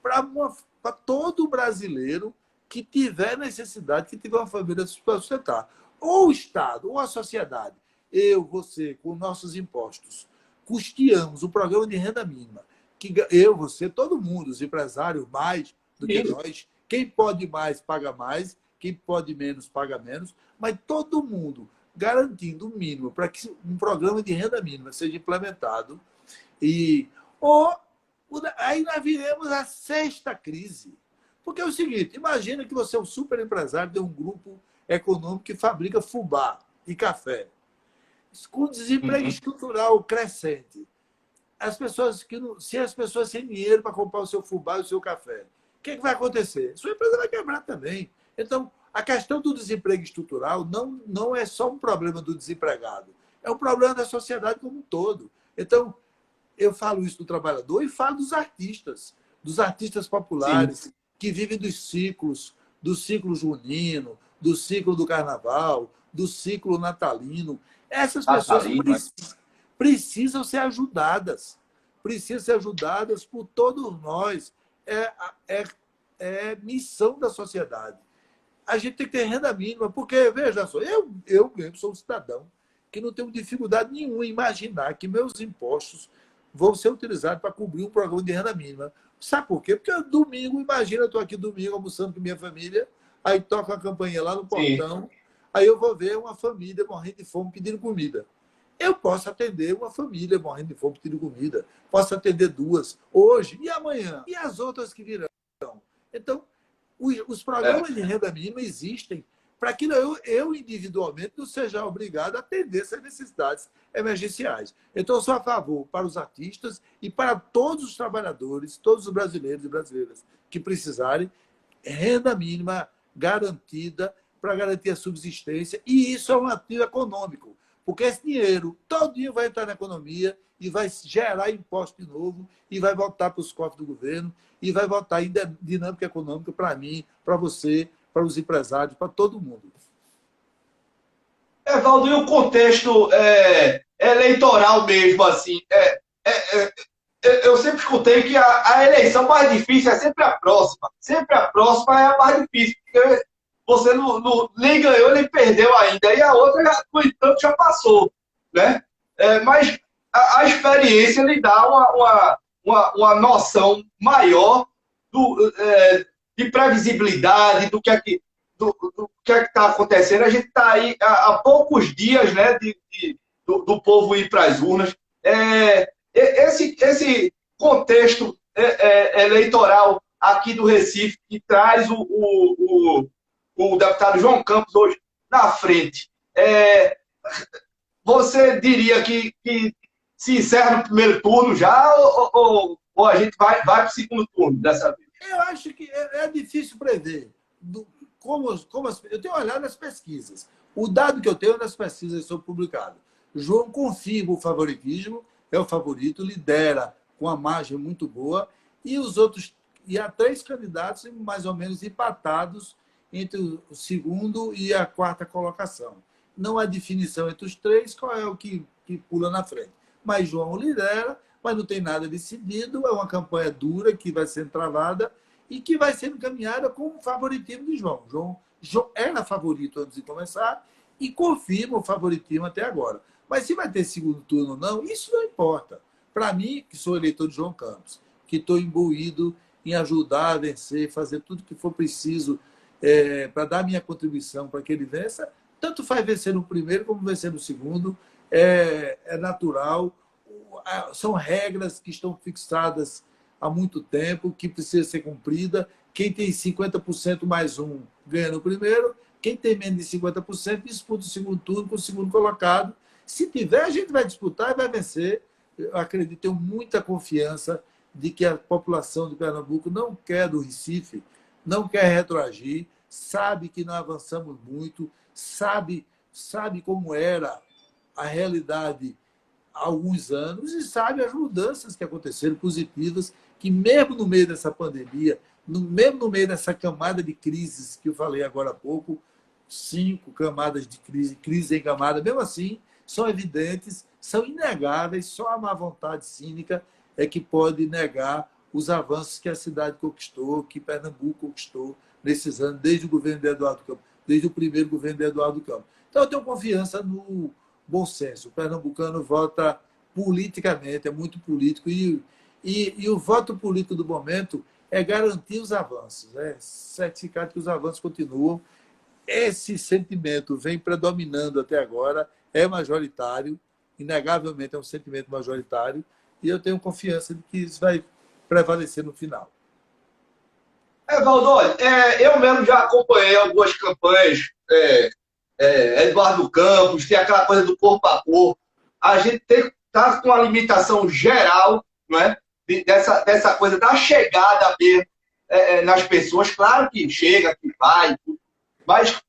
para todo brasileiro que tiver necessidade, que tiver uma família para sustentar. Ou o Estado, ou a sociedade, eu, você, com nossos impostos, custeamos o programa de renda mínima, que eu, você, todo mundo, os empresários, mais do que nós, quem pode mais, paga mais, quem pode menos, paga menos, mas todo mundo garantindo o mínimo para que um programa de renda mínima seja implementado. Aí nós viremos a sexta crise. Porque é o seguinte, imagina que você é um super empresário de um grupo econômico que fabrica fubá e café, com desemprego estrutural crescente. Se as pessoas têm dinheiro para comprar o seu fubá e o seu café, o que vai acontecer? Sua empresa vai quebrar também. Então, a questão do desemprego estrutural não é só um problema do desempregado, é um problema da sociedade como um todo. Então, eu falo isso do trabalhador e falo dos artistas populares, que vivem do ciclo junino, do ciclo do carnaval, do ciclo natalino. Essas pessoas precisam ser ajudadas. Precisam ser ajudadas por todos nós. É missão da sociedade. A gente tem que ter renda mínima, porque, veja só, eu mesmo sou um cidadão que não tenho dificuldade nenhuma em imaginar que meus impostos vão ser utilizados para cobrir um programa de renda mínima. Sabe por quê? Porque domingo, imagina, eu estou aqui domingo almoçando com minha família, aí toca a campainha lá no portão, aí eu vou ver uma família morrendo de fome pedindo comida. Eu posso atender uma família morrendo de fome pedindo comida, posso atender duas, hoje e amanhã, e as outras que virão. Então, os programas de renda mínima existem para que eu individualmente não seja obrigado a atender essas necessidades emergenciais. Então, eu sou a favor para os artistas e para todos os trabalhadores, todos os brasileiros e brasileiras que precisarem, renda mínima garantida para garantir a subsistência. E isso é um ativo econômico, porque esse dinheiro todinho vai entrar na economia e vai gerar imposto de novo e vai voltar para os cofres do governo e vai voltar em dinâmica econômica para mim, para você, para os empresários, para todo mundo. Valdo, e o contexto eleitoral mesmo, assim, eu sempre escutei que a eleição mais difícil é sempre a próxima. Sempre a próxima é a mais difícil, porque você nem ganhou nem perdeu ainda, e a outra, no entanto, já passou, né? Mas a experiência lhe dá uma noção maior de previsibilidade do que é que está acontecendo. A gente está aí há poucos dias, né, do povo ir para as urnas. Esse contexto eleitoral aqui do Recife, que traz o deputado João Campos hoje na frente, você diria que se encerra no primeiro turno já, ou a gente vai para o segundo turno dessa vez? Eu acho que é difícil prever. Eu tenho olhado as pesquisas. O dado que eu tenho das pesquisas que são publicadas. João confirma o favoritismo, é o favorito, lidera com uma margem muito boa, e os outros, e há 3 candidatos mais ou menos empatados entre o segundo e a 4ª colocação. Não há definição entre os 3 qual é o que pula na frente. Mas João lidera, mas não tem nada decidido, é uma campanha dura que vai sendo travada e que vai sendo caminhada com o favoritismo de João. João era favorito antes de começar e confirma o favoritismo até agora. Mas se vai ter segundo turno ou não, isso não importa. Para mim, que sou eleitor de João Campos, que estou imbuído em ajudar a vencer, fazer tudo que for preciso para dar minha contribuição para que ele vença, tanto faz vencer no primeiro como vencer no segundo, é natural. São regras que estão fixadas há muito tempo, que precisa ser cumprida. Quem tem 50% mais um ganha no primeiro, quem tem menos de 50% disputa o segundo turno com o segundo colocado. Se tiver, a gente vai disputar e vai vencer. Eu acredito, tenho muita confiança de que a população de Pernambuco não quer do Recife, não quer retroagir, sabe que não avançamos muito, sabe como era a realidade há alguns anos e sabe as mudanças que aconteceram, positivas, que mesmo no meio dessa pandemia, mesmo no meio dessa camada de crises que eu falei agora há pouco, 5 camadas de crise em camada, mesmo assim, são evidentes, são inegáveis, só a má vontade cínica é que pode negar os avanços que a cidade conquistou, que Pernambuco conquistou nesses anos, desde o governo de Eduardo Campos, desde o primeiro governo de Eduardo Campos. Então, eu tenho confiança no bom senso. O pernambucano vota politicamente, é muito político, e o voto político do momento é garantir os avanços, certificar que os avanços continuam. Esse sentimento vem predominando até agora, é majoritário, inegavelmente é um sentimento majoritário, e eu tenho confiança de que isso vai prevalecer no final. Valdo, eu mesmo já acompanhei algumas campanhas, Eduardo Campos, tem aquela coisa do corpo a corpo. A gente está com uma limitação geral, não é? Dessa coisa da chegada mesmo nas pessoas. Claro que chega, que vai, mas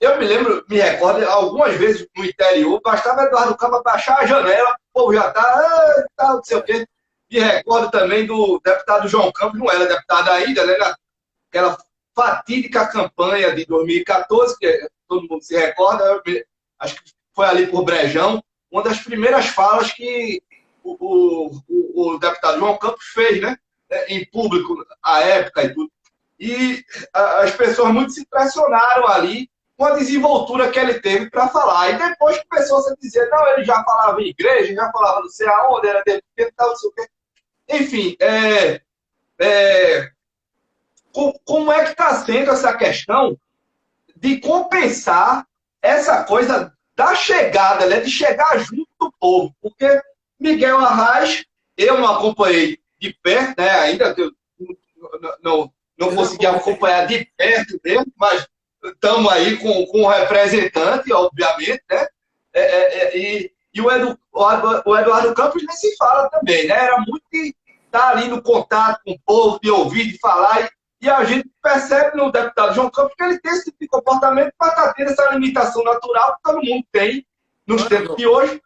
eu me recordo, algumas vezes no interior, bastava Eduardo Campos baixar a janela, o povo já está, não sei o quê. Me recordo também do deputado João Campos, não era deputado ainda, né? Aquela fatídica campanha de 2014, que todo mundo se recorda, acho que foi ali por Brejão, uma das primeiras falas que o deputado João Campos fez, né? Em público, à época e tudo. E as pessoas muito se impressionaram ali com a desenvoltura que ele teve para falar. E depois começou a se dizer, não, ele já falava em igreja, já falava não sei aonde, era dele, tal, não sei o quê. Enfim, como é que está sendo essa questão de compensar essa coisa da chegada, né, de chegar junto do povo? Porque Miguel Arraes, eu não acompanhei de perto, né, ainda eu não consegui acompanhar de perto mesmo, mas estamos aí com o representante, obviamente, né? E o Eduardo Campos nem se fala também, né? Era muito de estar ali no contato com o povo, de ouvir, de falar, e a gente percebe no deputado João Campos que ele tem esse tipo de comportamento para estar tendo essa limitação natural que todo mundo tem nos tempos de hoje.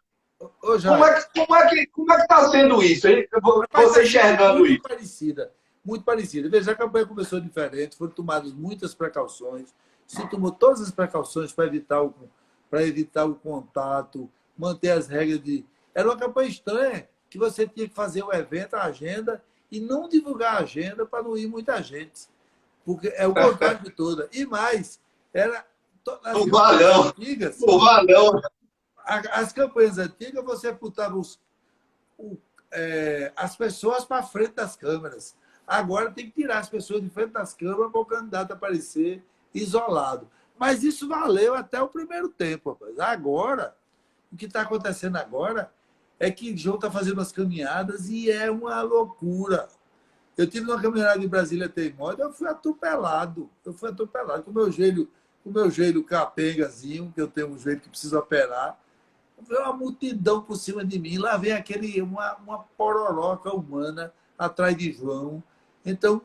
Como é que está sendo isso, hein? Você enxergando isso? Parecida. muito parecida. Veja, a campanha começou diferente, foram tomadas muitas precauções, se tomou todas as precauções para evitar o contato, manter as regras de... Era uma campanha estranha, que você tinha que fazer o evento, a agenda, e não divulgar a agenda para não ir muita gente. Porque é o contrário de toda. E mais, era... As O campanhas valão. antigas, O valão. as campanhas antigas, você botava as pessoas para frente das câmeras. Agora tem que tirar as pessoas de frente das câmeras para o candidato aparecer isolado. Mas isso valeu até o primeiro tempo, rapaz. Agora, o que está acontecendo agora é que João está fazendo as caminhadas e é uma loucura. Eu tive uma caminhada em Brasília Teimosa, eu fui atropelado. Com o meu joelho capengazinho, que eu tenho um joelho que precisa operar. Veio uma multidão por cima de mim. Lá vem uma pororoca humana atrás de João. Então,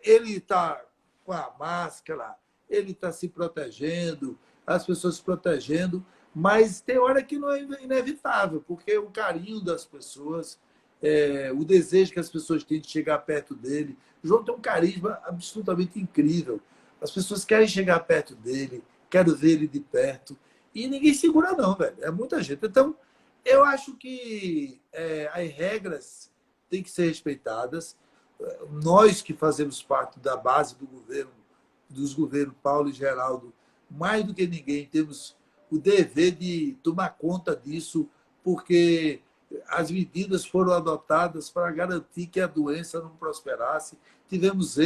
ele está com a máscara, ele está se protegendo, as pessoas se protegendo, mas tem hora que não é inevitável, porque o carinho das pessoas, o desejo que as pessoas têm de chegar perto dele. João tem um carisma absolutamente incrível. As pessoas querem chegar perto dele, querem ver ele de perto. E ninguém segura, não, velho. É muita gente. Então, eu acho que as regras têm que ser respeitadas. Nós que fazemos parte da base do governo, dos governos Paulo e Geraldo, mais do que ninguém, temos o dever de tomar conta disso, porque as medidas foram adotadas para garantir que a doença não prosperasse. Tivemos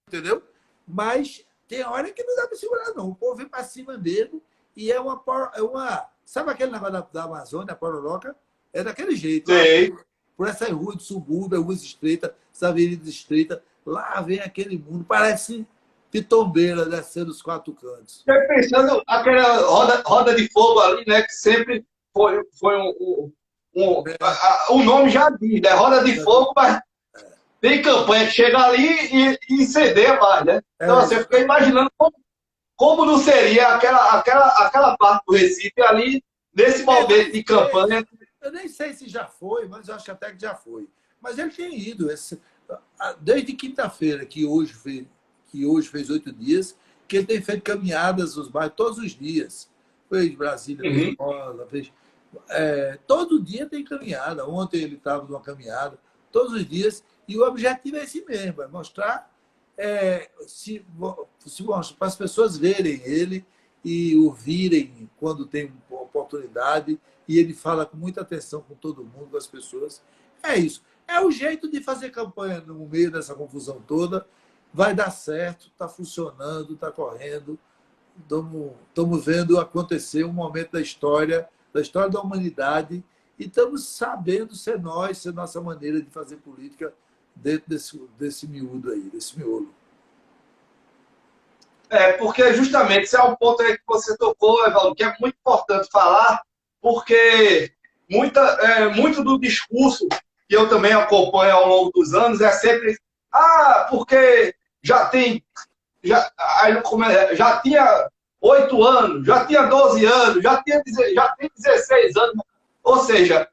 entendeu? Mas tem hora que não dá para segurar, não. O povo vem para cima mesmo e Sabe aquele negócio da Amazônia, a pororoca? É daquele jeito. Sei. Por essas ruas de subúrbio, ruas estreitas, essas avenidas estreitas, lá vem aquele mundo, parece pitombeira descendo os quatro cantos. Fiquei pensando aquela roda de fogo ali, né? Que sempre foi o nome já diz, né? Roda de fogo, mas tem campanha que chega ali e incendeia mais, né? Então, assim, eu fiquei imaginando como não seria aquela parte do Recife ali, nesse momento de campanha. Eu nem sei se já foi, mas eu acho até que já foi. Mas ele tem ido. Desde quinta-feira, que hoje fez 8 dias, que ele tem feito caminhadas nos bairros todos os dias. Fez Brasília, fez todo dia tem caminhada. Ontem ele estava numa caminhada, todos os dias. E o objetivo é esse mesmo, é mostrar, para as pessoas verem ele e ouvirem quando tem oportunidade. E ele fala com muita atenção com todo mundo, com as pessoas. É isso. É o jeito de fazer campanha no meio dessa confusão toda. Vai dar certo, está funcionando, está correndo. Estamos vendo acontecer um momento da história da humanidade, e estamos sabendo ser nossa maneira de fazer política dentro desse miúdo aí, desse miolo. Porque justamente esse é um ponto aí que você tocou, Evaldo, que é muito importante falar, porque muito do discurso que eu também acompanho ao longo dos anos é sempre porque já tinha 8 anos, já tinha 12 anos, já tem 16 anos. Ou seja,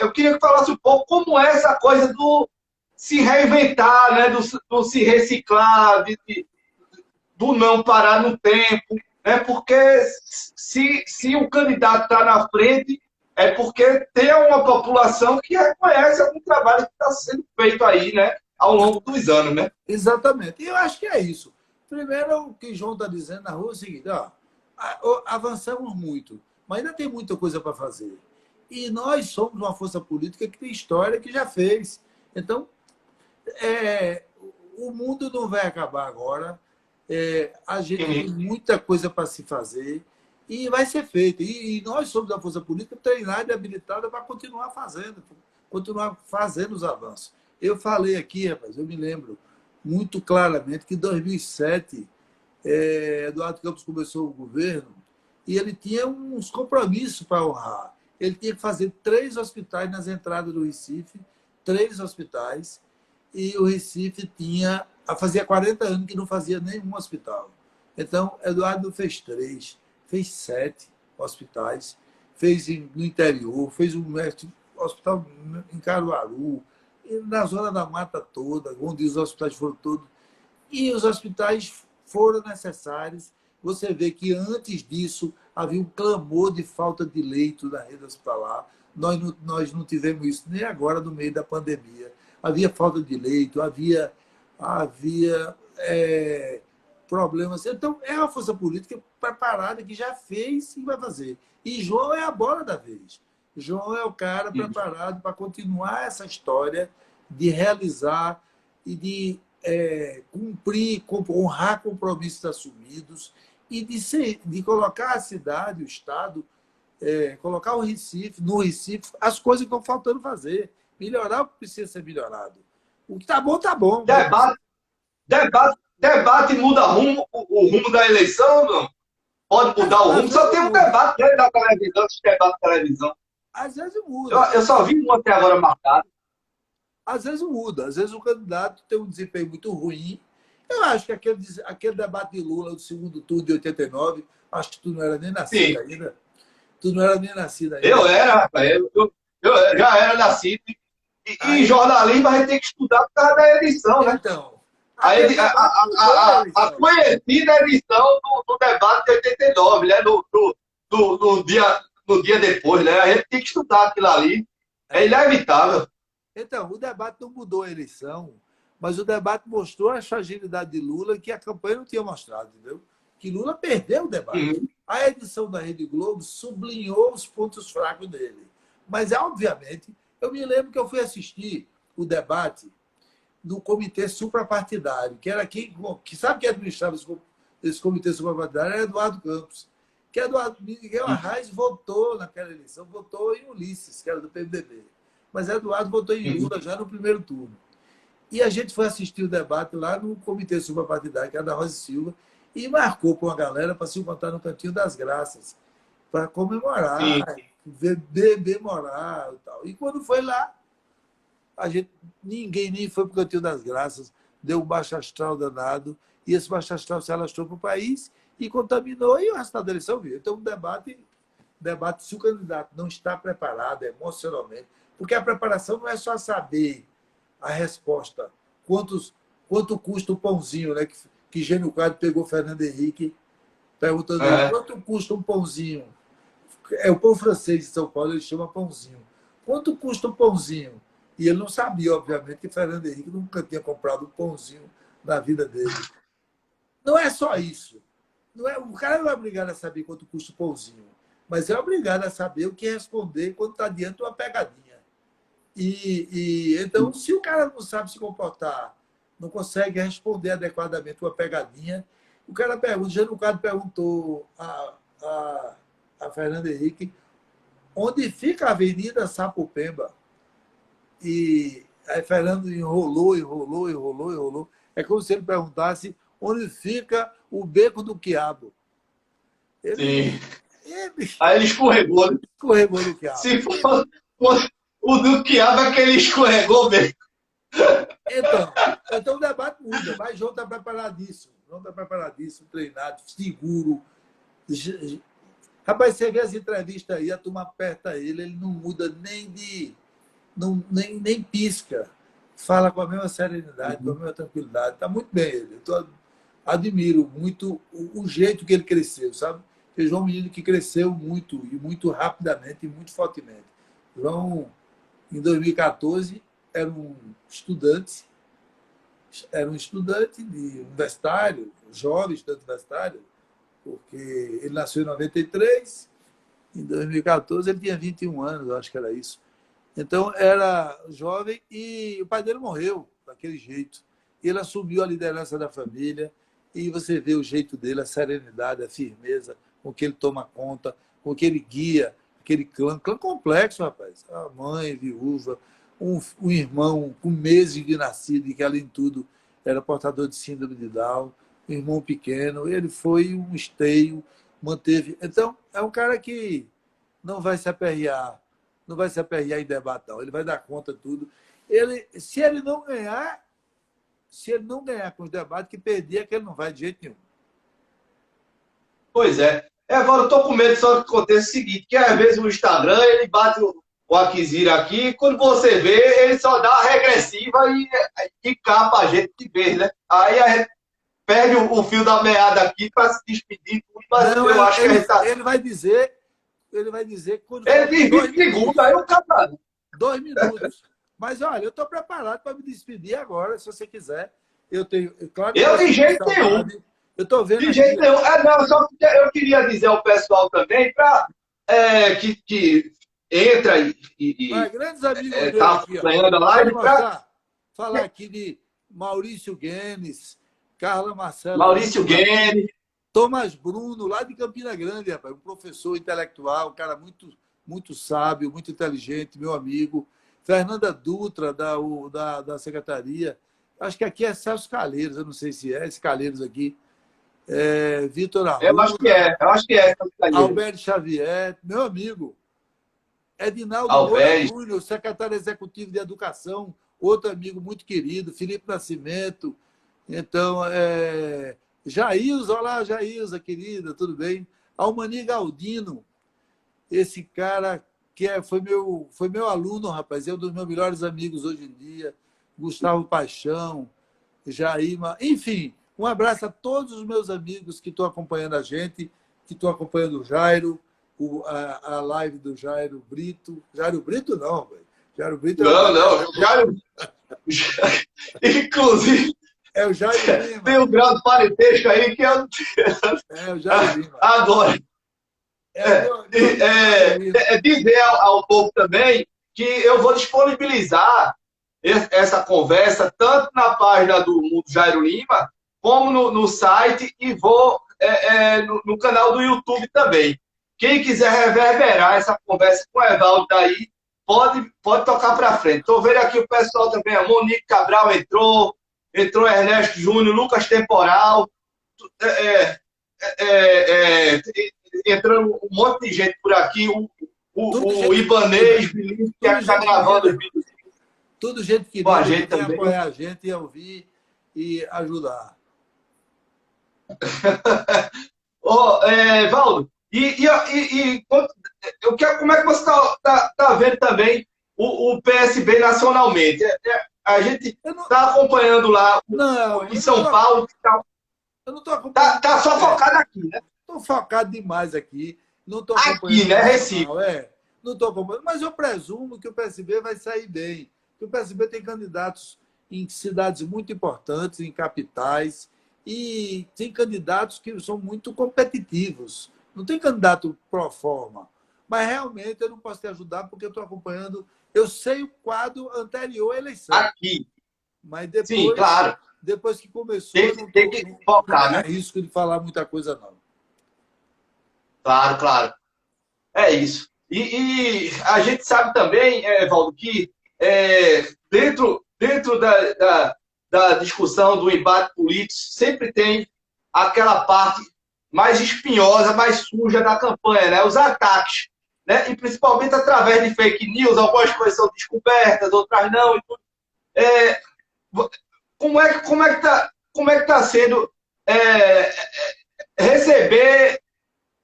eu queria que falasse um pouco como é essa coisa do se reinventar, né? do se reciclar, do não parar no tempo. Né? Porque se o candidato está na frente, é porque tem uma população que reconhece algum trabalho que está sendo feito aí, né? Ao longo dos anos. Né? Exatamente. E eu acho que é isso. Primeiro, o que o João está dizendo na rua é o seguinte: avançamos muito, mas ainda tem muita coisa para fazer. E nós somos uma força política que tem história, que já fez. Então, o mundo não vai acabar agora. A gente tem muita coisa para se fazer e vai ser feito. E nós somos a força política treinada e habilitada para continuar fazendo os avanços. Eu falei aqui, rapaz, eu me lembro muito claramente que em 2007, Eduardo Campos começou o governo e ele tinha uns compromissos para honrar. Ele tinha que fazer 3 hospitais nas entradas do Recife, 3 hospitais, e o Recife fazia 40 anos que não fazia nenhum hospital. Então, Eduardo fez 3, fez 7 hospitais, fez no interior, fez um hospital em Caruaru, na zona da mata toda, onde os hospitais foram todos. E os hospitais foram necessários. Você vê que antes disso havia um clamor de falta de leito na rede hospitalar. Nós não tivemos isso nem agora no meio da pandemia. Havia falta de leito, havia problemas. Então, é uma força política preparada que já fez e vai fazer. E João é a bola da vez. João é o cara preparado para continuar essa história de realizar e de cumprir, honrar compromissos assumidos e de colocar a cidade, o Estado, colocar o Recife, no Recife, as coisas que estão faltando fazer. Melhorar o que precisa ser melhorado. O que está bom, está bom. Debate muda o rumo da eleição, não? Pode mudar o rumo. Só tem um debate da televisão, esse debate da televisão. Às vezes muda. Eu só vi um até agora marcado. Às vezes muda. Às vezes o candidato tem um desempenho muito ruim. Eu acho que aquele debate de Lula do segundo turno de 89, acho que tu não era nem nascido ainda. Tu não era nem nascido ainda. Eu era, rapaz. Eu já era nascido. E jornalismo a gente tem que estudar por causa da edição, né? Então, a conhecida edição do debate de 89, né? No dia depois, né? A gente tem que estudar aquilo ali. É inevitável. Então, o debate não mudou a eleição, mas o debate mostrou a fragilidade de Lula que a campanha não tinha mostrado, entendeu? Que Lula perdeu o debate. A edição da Rede Globo sublinhou os pontos fracos dele. Mas, obviamente, eu me lembro que eu fui assistir o debate no comitê suprapartidário, que era que sabe quem administrava esse comitê suprapartidário? Era Eduardo Campos. Que Miguel Arraes votou naquela eleição, votou em Ulisses, que era do PMDB. Mas Eduardo votou em Lula já no primeiro turno. E a gente foi assistir o debate lá no comitê suprapartidário, que era da Rosa Silva, e marcou com a galera para se encontrar no Cantinho das Graças, para comemorar, beber moral e tal. E quando foi lá, ninguém nem foi para o Cantinho das Graças, deu um baixo astral danado, e esse baixo astral se alastrou para o país e contaminou, e o resultado da eleição veio. Então, debate se o candidato não está preparado emocionalmente, porque a preparação não é só saber a resposta, quanto custa o pãozinho, né? Que Gênio Quadro pegou Fernando Henrique perguntando quanto custa um pãozinho. É o pão francês de São Paulo, ele chama pãozinho. Quanto custa um pãozinho? E ele não sabia, obviamente, que Fernando Henrique nunca tinha comprado um pãozinho na vida dele. Não é só isso. O cara não é obrigado a saber quanto custa o pãozinho, mas é obrigado a saber o que responder quando está diante de uma pegadinha. Então, se o cara não sabe se comportar, não consegue responder adequadamente uma pegadinha, o cara pergunta, Jânio Quadro perguntou a Fernando Henrique onde fica a Avenida Sapopemba. E aí Fernando enrolou. É como se ele perguntasse onde fica o Beco do Quiabo. Aí ele escorregou. Né? Escorregou no quiabo. Se for o do quiabo é que ele escorregou mesmo. Então o debate muda, mas João está preparadíssimo. João está preparadíssimo, treinado, seguro. Rapaz, você vê as entrevistas aí, a turma aperta ele não muda nem pisca. Fala com a mesma serenidade, com a mesma tranquilidade. Está muito bem ele. Admiro muito o jeito que ele cresceu, sabe? Porque João é um menino que cresceu muito, e muito rapidamente, e muito fortemente. João, em 2014, era um estudante de universitário, jovem estudante universitário, porque ele nasceu em 93, em 2014 ele tinha 21 anos, acho que era isso. Então, era jovem e o pai dele morreu daquele jeito. Ele assumiu a liderança da família e você vê o jeito dele, a serenidade, a firmeza com que ele toma conta, com que ele guia aquele clã complexo, rapaz. A mãe, viúva, um irmão com meses de nascido e que, além de tudo, era portador de síndrome de Down, um irmão pequeno. Ele foi um esteio, manteve... Então, é um cara que não vai se aperrear em debate, não. Ele vai dar conta de tudo. Se ele não ganhar, se ele não ganhar com os debates, que perder é que ele não vai de jeito nenhum. Pois é. Agora eu estou com medo só que aconteça o seguinte, que às vezes o Instagram, ele bate o Aquizira aqui, e quando você vê, ele só dá a regressiva e capa a gente de vez, né? Aí a gente perde o fio da meada aqui para se despedir, mas Não, eu acho que a gente tá... ele vai dizer quando Ele tem 20 segundos, aí o cara... 2 minutos. Mas, olha, eu estou preparado para me despedir agora, se você quiser. Eu tenho... Claro que Eu de jeito nenhum. Eu estou vendo de jeito nenhum. Não, só que eu queria dizer ao pessoal também para que entra Mas, grandes amigos meus tá aqui, ó. acompanhando a live para... Falar aqui de Maurício Guedes, Carla Marcela Maurício Guedes, Thomas Bruno, lá de Campina Grande, rapaz, um professor intelectual, um cara muito, muito sábio, muito inteligente, meu amigo. Fernanda Dutra, da Secretaria. Acho que aqui é Celso Calheiros, eu não sei se é esse Calheiros aqui. Vitor Arruda. eu acho que é. Alberto Xavier, meu amigo. Edinaldo Moura Júnior, secretário executivo de Educação, outro amigo muito querido, Felipe Nascimento. Então, Jailza, olá, Jailza, querida, tudo bem? Almani Galdino, esse cara que foi meu aluno, rapaz, é um dos meus melhores amigos hoje em dia, Gustavo Paixão, Jaima, enfim, um abraço a todos os meus amigos que estão acompanhando a gente, que estão acompanhando o Jairo, a live do Jairo Brito. Jairo Brito não, velho. Jairo Brito não, Jairo... Inclusive... É o Jairo Lima. Tem um grau de parentesco aí que eu... o Jairo Lima. Agora, dizer ao povo também que eu vou disponibilizar essa conversa tanto na página do Mundo Jairo Lima, como no site e vou no canal do YouTube também. Quem quiser reverberar essa conversa com o Evaldo daí, pode tocar para frente. Estou vendo aqui o pessoal também, a Monique Cabral entrou Ernesto Júnior, Lucas Temporal, entrando um monte de gente por aqui, o Ibanês, que está gravando os vídeos. Tudo gente que quer apoiar a gente e ouvir e ajudar. Valdo, como é que você está vendo também o PSB nacionalmente? A gente está acompanhando lá em São Paulo. Eu não estou acompanhando. Está só focado aqui, né? Estou focado demais aqui. Não estou acompanhando. Aqui, né? Recife. Não estou acompanhando. Mas eu presumo que o PSB vai sair bem. Que o PSB tem candidatos em cidades muito importantes, em capitais, e tem candidatos que são muito competitivos. Não tem candidato pro forma. Mas realmente eu não posso te ajudar porque eu estou acompanhando. Eu sei o quadro anterior à eleição. Aqui. Mas depois, sim, claro. Depois que começou, tem que focar, não né? risco de falar muita coisa, não. Claro, claro. É isso. E a gente sabe também, Valdo, que dentro da discussão, do embate político, sempre tem aquela parte mais espinhosa, mais suja da campanha, né? Os ataques, né? E principalmente através de fake news, algumas coisas são descobertas, outras não. E tudo. Como é que tá sendo receber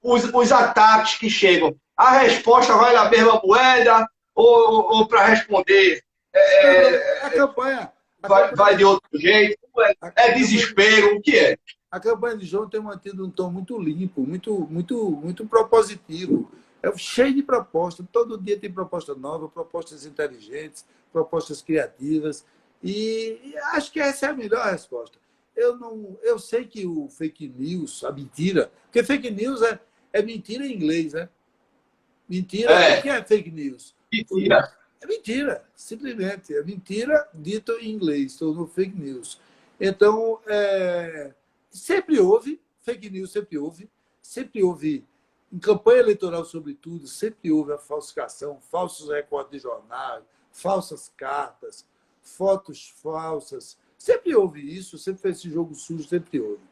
os ataques que chegam? A resposta vai na mesma moeda ou para responder a campanha vai de outro jeito? É desespero? O que é? A campanha de João tem mantido um tom muito limpo, muito propositivo. Cheio de propostas. Todo dia tem proposta nova, propostas inteligentes, propostas criativas. E acho que essa é a melhor resposta. Eu sei que o fake news, a mentira, porque fake news é mentira em inglês, né? Mentira, o que é fake news? Mentira. É mentira, simplesmente. É mentira dito em inglês, tornou fake news. Então, sempre houve, fake news sempre houve, em campanha eleitoral, sobretudo, sempre houve a falsificação, falsos recortes de jornal, falsas cartas, fotos falsas. Sempre houve isso, sempre foi esse jogo sujo, sempre houve.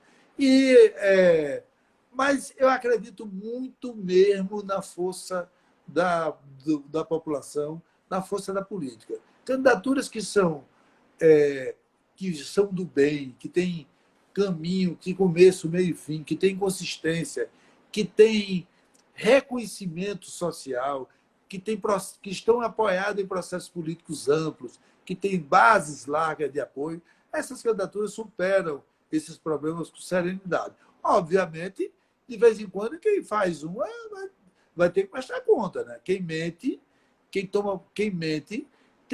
Mas eu acredito muito mesmo na força da população, na força da política. Candidaturas que que são do bem, que têm caminho, que começo, meio e fim, que têm consistência, que têm reconhecimento social, que estão apoiados em processos políticos amplos, que têm bases largas de apoio, essas candidaturas superam esses problemas com serenidade. Obviamente, de vez em quando, quem faz uma vai ter que prestar conta. Né? Quem mente tem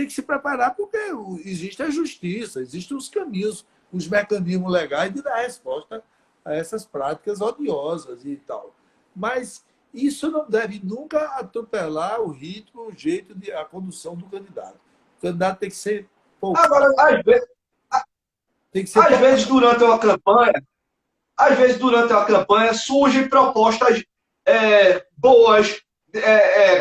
que se preparar, porque existe a justiça, existem os caminhos, os mecanismos legais de dar resposta a essas práticas odiosas e tal. Mas isso não deve nunca atropelar o ritmo, o jeito de a condução do candidato. O candidato tem que ser pouco. Agora, Tem que ser às vezes, durante uma campanha, surgem propostas boas,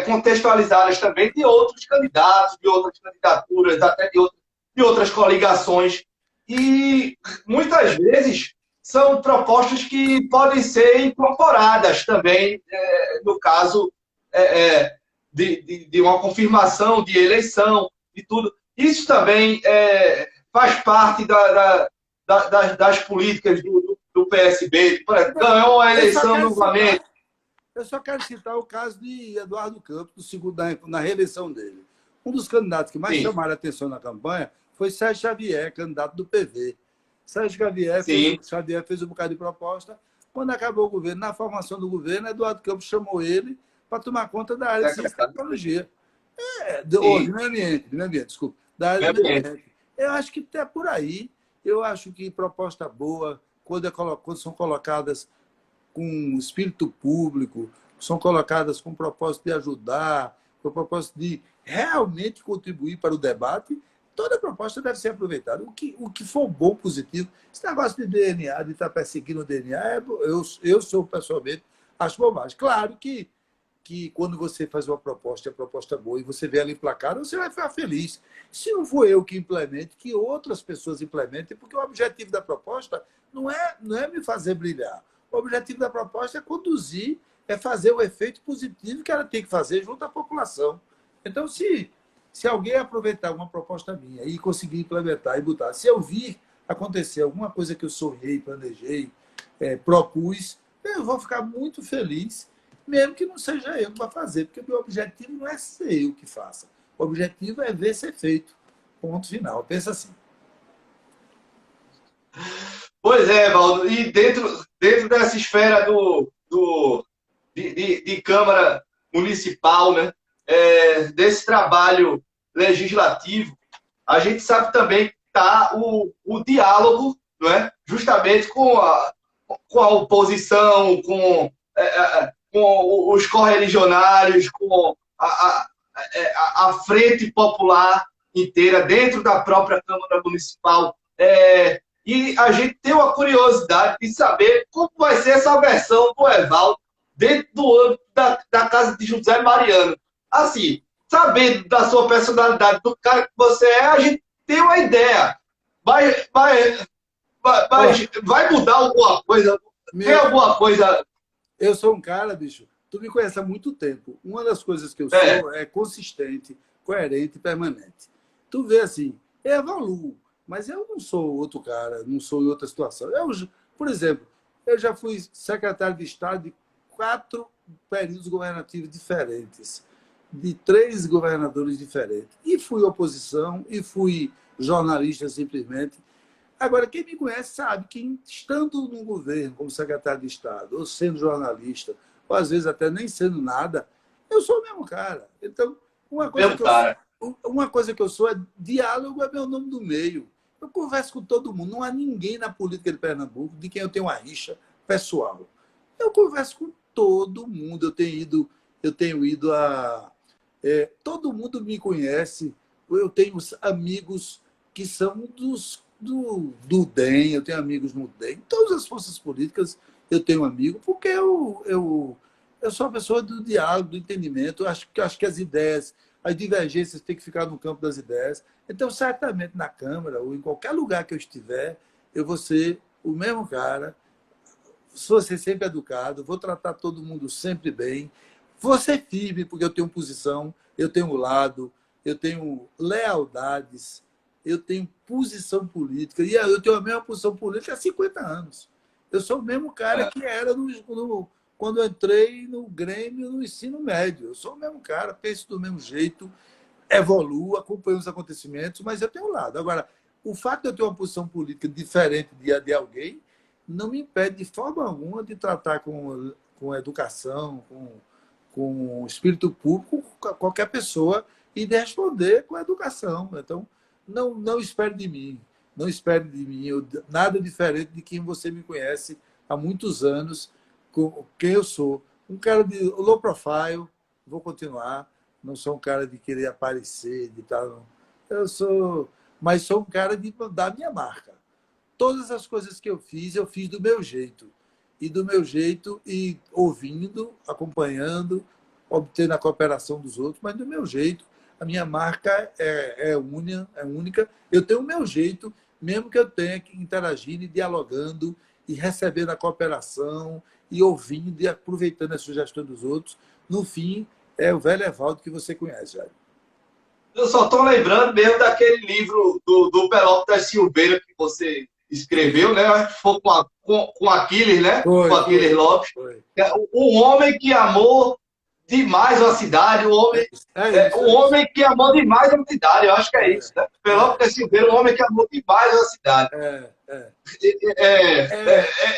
contextualizadas também de outros candidatos, de outras candidaturas, até de outras coligações. E muitas vezes são propostas que podem ser incorporadas também, no caso de uma confirmação de eleição e tudo. Isso também faz parte das políticas do PSB. Por exemplo, ganhou a eleição novamente. Eu só quero citar o caso de Eduardo Campos, na reeleição dele. Um dos candidatos que mais chamaram a atenção na campanha foi Sérgio Xavier, candidato do PV. Sérgio Xavier fez um bocado de proposta. Quando acabou o governo, na formação do governo, Eduardo Campos chamou ele para tomar conta da área de ciência e tecnologia. Do meio ambiente, desculpa. Da área do meio ambiente. Eu acho que é por aí. Eu acho que proposta boa, quando são colocadas com espírito público, são colocadas com o propósito de ajudar, com o propósito de realmente contribuir para o debate, toda proposta deve ser aproveitada. O que for bom, positivo. Esse negócio de DNA, de estar perseguindo o DNA, eu sou, pessoalmente, acho bobagem. Claro que quando você faz uma proposta, é uma proposta boa, e você vê ela emplacada, você vai ficar feliz. Se não for eu que implemente, que outras pessoas implementem, porque o objetivo da proposta não é me fazer brilhar. O objetivo da proposta é conduzir, é fazer o efeito positivo que ela tem que fazer junto à população. Então, se alguém aproveitar uma proposta minha e conseguir implementar e botar, se eu vir acontecer alguma coisa que eu sonhei, planejei, propus, eu vou ficar muito feliz, mesmo que não seja eu que vá fazer, porque o meu objetivo não é ser eu que faça. O objetivo é ver ser feito. Ponto final. Pensa assim. Pois é, Valdo. E dentro dessa esfera de Câmara Municipal, né, desse trabalho legislativo, a gente sabe também que está o diálogo, não é? Justamente com a oposição, com os correligionários, com a frente popular inteira dentro da própria Câmara Municipal. E a gente tem uma curiosidade de saber como vai ser essa versão do Evaldo dentro do âmbito da casa de José Mariano. Assim, sabendo da sua personalidade, do cara que você é, a gente tem uma ideia. Vai mudar alguma coisa? Tem alguma coisa? Eu sou um cara, bicho, tu me conhece há muito tempo. Uma das coisas que eu sou é consistente, coerente e permanente. Tu vê assim, eu evoluo, mas eu não sou outro cara, não sou em outra situação. Por exemplo, eu já fui secretário de Estado de 4 períodos governativos diferentes, de 3 governadores diferentes. E fui oposição, e fui jornalista simplesmente. Agora, quem me conhece sabe que, estando no governo como secretário de Estado, ou sendo jornalista, ou às vezes até nem sendo nada, eu sou o mesmo cara. Então, uma coisa que eu sou é diálogo, é meu nome do meio. Eu converso com todo mundo. Não há ninguém na política de Pernambuco de quem eu tenho uma rixa pessoal. Eu converso com todo mundo. Eu tenho ido a... todo mundo me conhece. Eu tenho amigos que são do DEM, eu tenho amigos no DEM. Todas as forças políticas eu tenho amigo, porque eu sou uma pessoa do diálogo, do entendimento. Eu acho que as ideias, as divergências têm que ficar no campo das ideias. Então, certamente, na Câmara ou em qualquer lugar que eu estiver, eu vou ser o mesmo cara, vou ser sempre educado, vou tratar todo mundo sempre bem, vou ser firme, porque eu tenho posição, eu tenho lado, eu tenho lealdades, eu tenho posição política, e eu tenho a mesma posição política há 50 anos. Eu sou o mesmo cara que era quando eu entrei no Grêmio, no ensino médio. Eu sou o mesmo cara, penso do mesmo jeito, evoluo, acompanho os acontecimentos, mas eu tenho um lado. Agora, o fato de eu ter uma posição política diferente de alguém não me impede de forma alguma de tratar com educação, com espírito público, qualquer pessoa, e de responder com educação. Então, não espere de mim, não espere de mim nada diferente de quem você me conhece há muitos anos, com quem eu sou. Um cara de low profile, vou continuar, não sou um cara de querer aparecer, de tal. Mas sou um cara da minha marca. Todas as coisas que eu fiz do meu jeito. E do meu jeito, e ouvindo, acompanhando, obtendo a cooperação dos outros, mas do meu jeito. A minha marca é única. Eu tenho o meu jeito, mesmo que eu tenha que interagir e dialogando, e recebendo a cooperação, e ouvindo, e aproveitando as sugestões dos outros. No fim, é o velho Evaldo que você conhece, Jair. Eu só estou lembrando mesmo daquele livro do Pelópidas da Silveira que você escreveu, né? Acho que foi com Aquiles, né? Com Aquiles Lopes. O homem que amou demais a cidade, o homem que amou demais a cidade, eu acho que é isso, né? Pelópidas da Silveira, o homem que amou demais a cidade.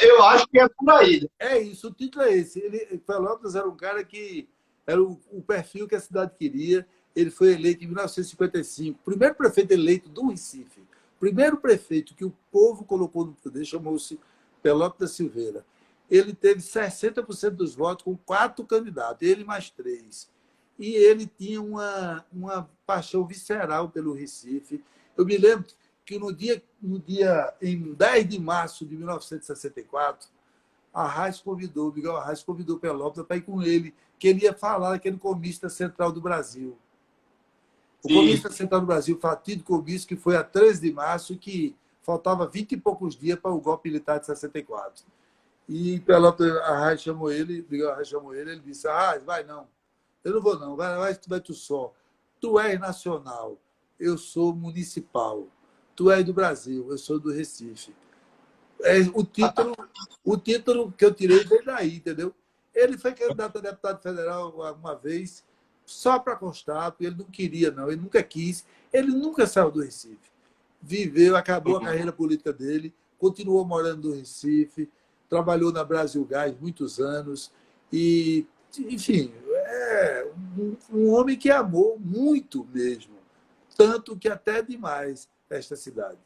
Eu acho que é por aí. É isso, o título é esse. Pelópidas era um cara que era o perfil que a cidade queria. Ele foi eleito em 1955, primeiro prefeito eleito do Recife. Primeiro prefeito que o povo colocou no poder chamou-se Pelópidas da Silveira. Ele teve 60% dos votos com 4 candidatos, ele mais 3. E ele tinha uma paixão visceral pelo Recife. Eu me lembro que em 10 de março de 1964, Miguel Arraes convidou Pelópidas para ir com ele, que ele ia falar naquele comício da Central do Brasil. O comício da Central do Brasil, fatídico comício, que foi a 13 de março, que faltava 20 e poucos dias para o golpe militar de 64. E Pelópidas Arraes chamou ele, Miguel Arraes chamou ele, ele disse: vai não, eu não vou não, vai tu só. Tu és nacional, eu sou municipal. Tu és do Brasil, eu sou do Recife. O título que eu tirei veio daí, entendeu? Ele foi candidato a deputado federal uma vez, só para constar, porque ele não queria, não, ele nunca quis, ele nunca saiu do Recife. Viveu, acabou a carreira política dele, continuou morando no Recife, trabalhou na Brasil Gás muitos anos, e, enfim, é um homem que amou muito mesmo, tanto que até demais esta cidade.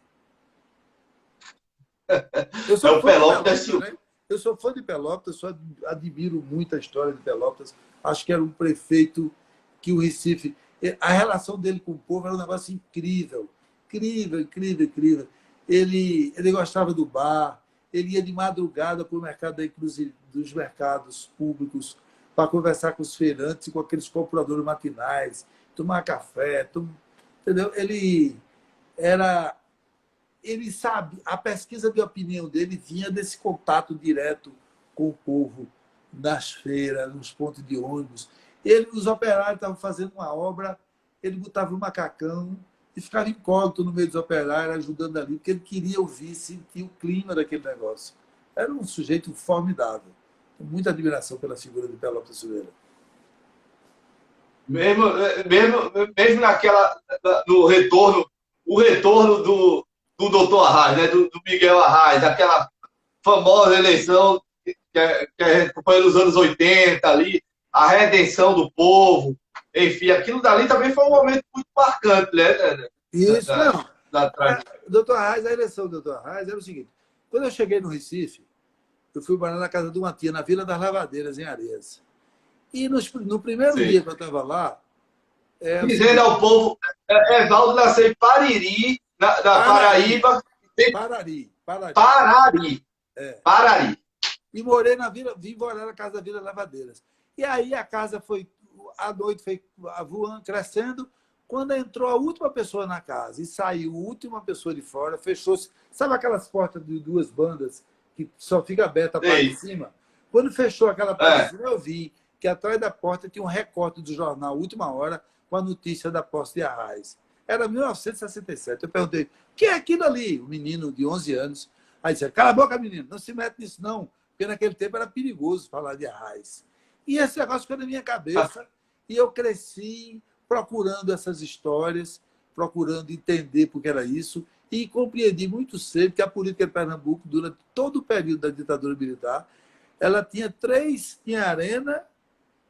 Eu sou fã de Pelópidas, né? Eu sou fã de Pelópidas, admiro muito a história de Pelópidas. Acho que era um prefeito que o Recife... A relação dele com o povo era um negócio incrível. Incrível. Ele gostava do bar, ele ia de madrugada para o mercado dos mercados públicos para conversar com os feirantes e com aqueles compradores matinais, tomar café, entendeu? Ele sabe, a pesquisa de opinião dele vinha desse contato direto com o povo, nas feiras, nos pontos de ônibus. Os operários estavam fazendo uma obra, ele botava um macacão e ficava incógnito no meio dos operários, ajudando ali, porque ele queria ouvir, sentir o clima daquele negócio. Era um sujeito formidável. Tenho muita admiração pela figura de Pelópidas Silveira. Mesmo no retorno, o retorno do doutor Arraes, né? do Miguel Arraes, aquela famosa eleição que foi nos anos 80 ali, a redenção do povo, enfim, aquilo dali também foi um momento muito marcante, né? Isso, não. Doutor Arraes, a eleição do doutor Arraes era o seguinte: quando eu cheguei no Recife, eu fui morar na casa de uma tia, na Vila das Lavadeiras, em Areias. E no primeiro dia que eu estava lá... Dizendo ao povo, Evaldo nasceu em Pariri, na Paraíba. Parari. E vim morar na casa da Vila Lavadeiras. E aí a casa foi, à noite, foi voando, crescendo. Quando entrou a última pessoa na casa e saiu a última pessoa de fora, fechou-se. Sabe aquelas portas de 2 bandas que só fica aberta a parte de cima? Quando fechou aquela parte de cima, eu vi que atrás da porta tinha um recorte do jornal Última Hora com a notícia da posse de Arraes. Era 1967. Eu perguntei, o que é aquilo ali? O menino de 11 anos. Aí disse, cala a boca, menino, não se mete nisso, não. Porque naquele tempo era perigoso falar de Arraes. E esse negócio ficou na minha cabeça. E eu cresci procurando essas histórias, procurando entender por que era isso. E compreendi muito cedo que a política de Pernambuco, durante todo o período da ditadura militar, ela tinha três: tinha a Arena,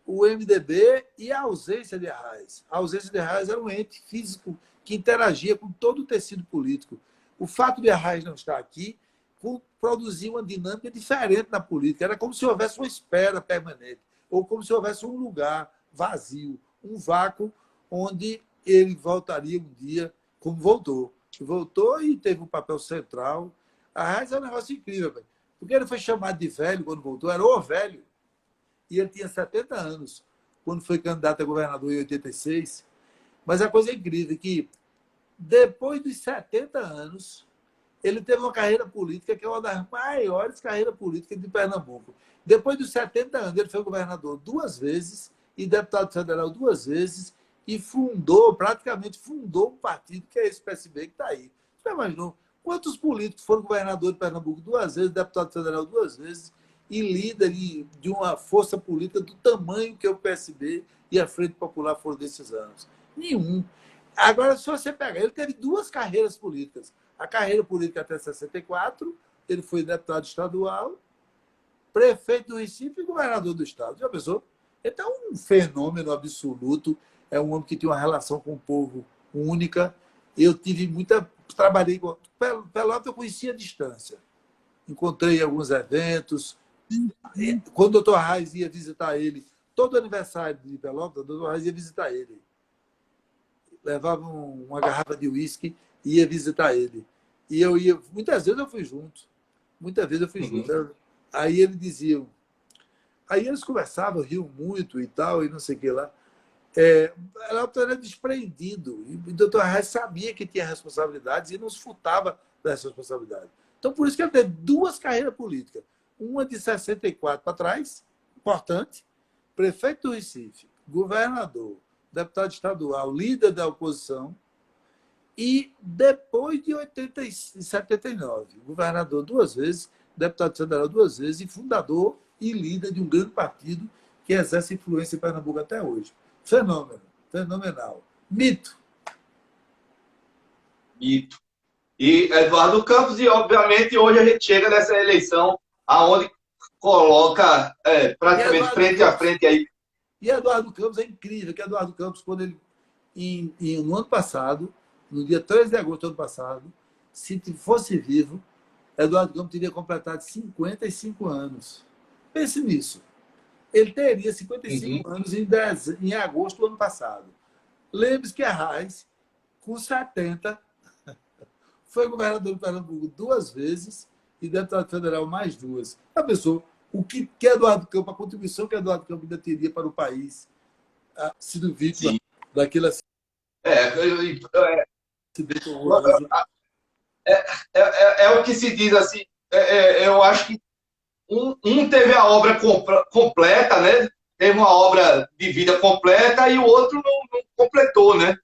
o MDB e a ausência de Arraes. A ausência de Arraes era um ente físico que interagia com todo o tecido político. O fato de Arraes não estar aqui produzia uma dinâmica diferente na política. Era como se houvesse uma espera permanente, ou como se houvesse um lugar vazio, um vácuo, onde ele voltaria um dia, como voltou. Voltou e teve um papel central. Arraes é um negócio incrível, porque ele foi chamado de velho quando voltou, era o velho. E ele tinha 70 anos, quando foi candidato a governador em 86. Mas a coisa é incrível que, depois dos 70 anos, ele teve uma carreira política que é uma das maiores carreiras políticas de Pernambuco. Depois dos 70 anos, ele foi governador 2 vezes e deputado federal 2 vezes e praticamente fundou um partido que é esse PSB que está aí. Você imaginou quantos políticos foram governador de Pernambuco 2 vezes, deputado federal 2 vezes e líder de uma força política do tamanho que é o PSB e a Frente Popular foram desses anos? Nenhum. Agora, se você pegar, ele teve 2 carreiras políticas. A carreira política até 64, ele foi deputado estadual, prefeito do Recife e governador do estado. Já pensou? Ele é um fenômeno absoluto, é um homem que tem uma relação com o povo única. Eu tive muita... Trabalhei com... Pelotas eu conhecia à distância. Encontrei em alguns eventos. Quando o doutor Arraes ia visitar ele, todo aniversário de Pelotas, o doutor Arraes ia visitar ele. Levava uma garrafa de uísque e ia visitar ele. E eu ia... Muitas vezes eu fui junto. Muitas vezes eu fui junto. Aí ele dizia... Aí eles conversavam, riam muito e tal, e não sei o que lá. Ela era desprendido. E o doutor Arraes sabia que tinha responsabilidades e não se furtava dessa responsabilidade. Então, por isso que ele teve 2 carreiras políticas. Uma de 64 para trás, importante, prefeito do Recife, governador, deputado estadual, líder da oposição, e depois de 79, governador 2 vezes, deputado federal 2 vezes e fundador e líder de um grande partido que exerce influência em Pernambuco até hoje. Fenômeno, fenomenal. Mito. Mito. E Eduardo Campos, e obviamente hoje a gente chega nessa eleição aonde coloca praticamente frente a frente aí. E Eduardo Campos é incrível, que Eduardo Campos, quando ele, no ano passado, no dia 13 de agosto do ano passado, se fosse vivo, Eduardo Campos teria completado 55 anos. Pense nisso. Ele teria 55 anos em agosto do ano passado. Lembre-se que Arraes, com 70, foi governador de Pernambuco 2 vezes e deputado federal mais 2. A pessoa, o que Eduardo Campos, a contribuição que Eduardo Campos ainda teria para o país, sido vítima daquele acidente horroroso. É o que se diz assim, eu acho que um teve a obra completa, né? Teve uma obra de vida completa e o outro não completou, né?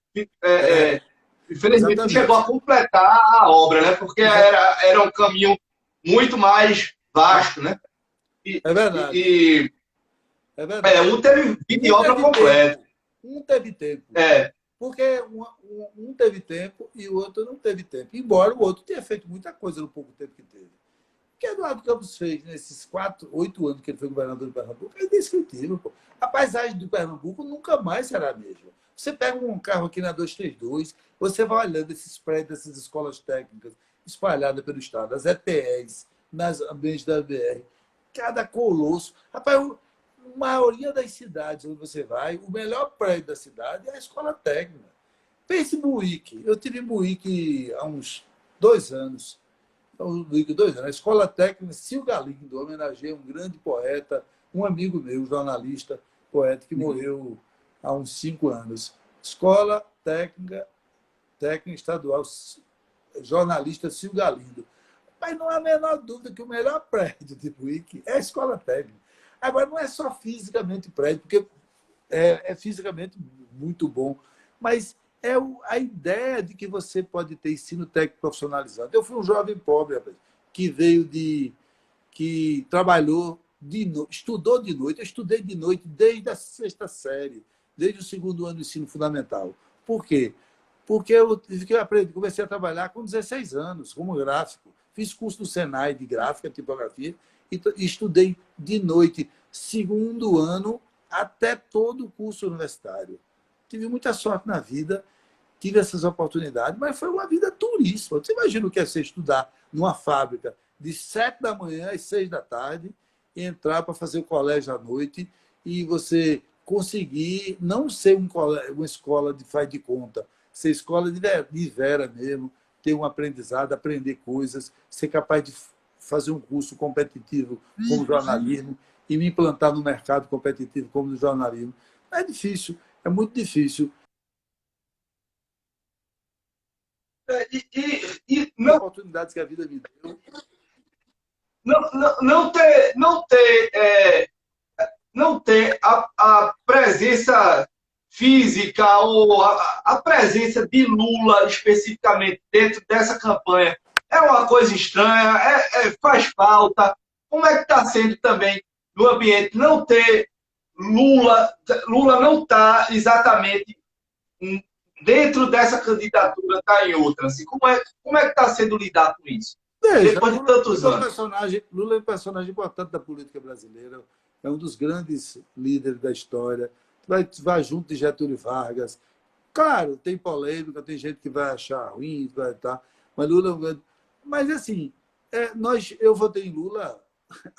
Infelizmente não chegou a completar a obra, né? Porque era um caminho muito mais vasto, né? É verdade. É verdade. Um teve vida e obra completa. Um teve tempo. Porque um teve tempo e o outro não teve tempo. Embora o outro tenha feito muita coisa no pouco tempo que teve. O que Eduardo Campos fez nesses 8 anos que ele foi governador de Pernambuco é indescritível. Pô. A paisagem do Pernambuco nunca mais será a mesma. Você pega um carro aqui na 232, você vai olhando esses prédios, essas escolas técnicas espalhadas pelo estado, as ETEs, nas ambientes da BR, cada colosso. Rapaz, a maioria das cidades onde você vai, o melhor prédio da cidade é a escola técnica. Pense em Buíque. Eu tive em Buíque há uns 2 anos. A Escola Técnica Sil Galindo homenageia um grande poeta, um amigo meu, jornalista, poeta, que morreu há uns 5 anos. Escola Técnica Estadual, jornalista Sil Galindo. Mas não há a menor dúvida que o melhor prédio de Buíque é a Escola Técnica. Agora, não é só fisicamente prédio, porque é fisicamente muito bom, mas a ideia de que você pode ter ensino técnico profissionalizante. Eu fui um jovem pobre, rapaz, que que trabalhou estudou de noite. Eu estudei de noite desde a sexta série, desde o segundo ano do ensino fundamental. Por quê? Porque comecei a trabalhar com 16 anos, como gráfico. Fiz curso do Senai de gráfica, tipografia, e estudei de noite, segundo ano, até todo o curso universitário. Tive muita sorte na vida, tive essas oportunidades, mas foi uma vida duríssima. Você imagina o que é você estudar numa fábrica de 7 da manhã às 6 da tarde, e entrar para fazer o colégio à noite, e você conseguir não ser uma escola de faz de conta, ser escola de vera mesmo, ter um aprendizado, aprender coisas, ser capaz de fazer um curso competitivo como jornalismo e me implantar no mercado competitivo como no jornalismo. É difícil, é muito difícil. E As oportunidades que a vida me deu. Não ter a presença física ou a presença de Lula especificamente dentro dessa campanha é uma coisa estranha, faz falta. Como é que está sendo também no ambiente não ter Lula não está exatamente dentro dessa candidatura, está em outra. Assim, como é que está sendo lidar com isso? Veja, Depois de tantos anos. Lula é um personagem importante da política brasileira, é um dos grandes líderes da história, vai junto de Getúlio Vargas. Claro, tem polêmica, tem gente que vai achar ruim, vai estar, mas Lula... Mas, assim, eu votei em Lula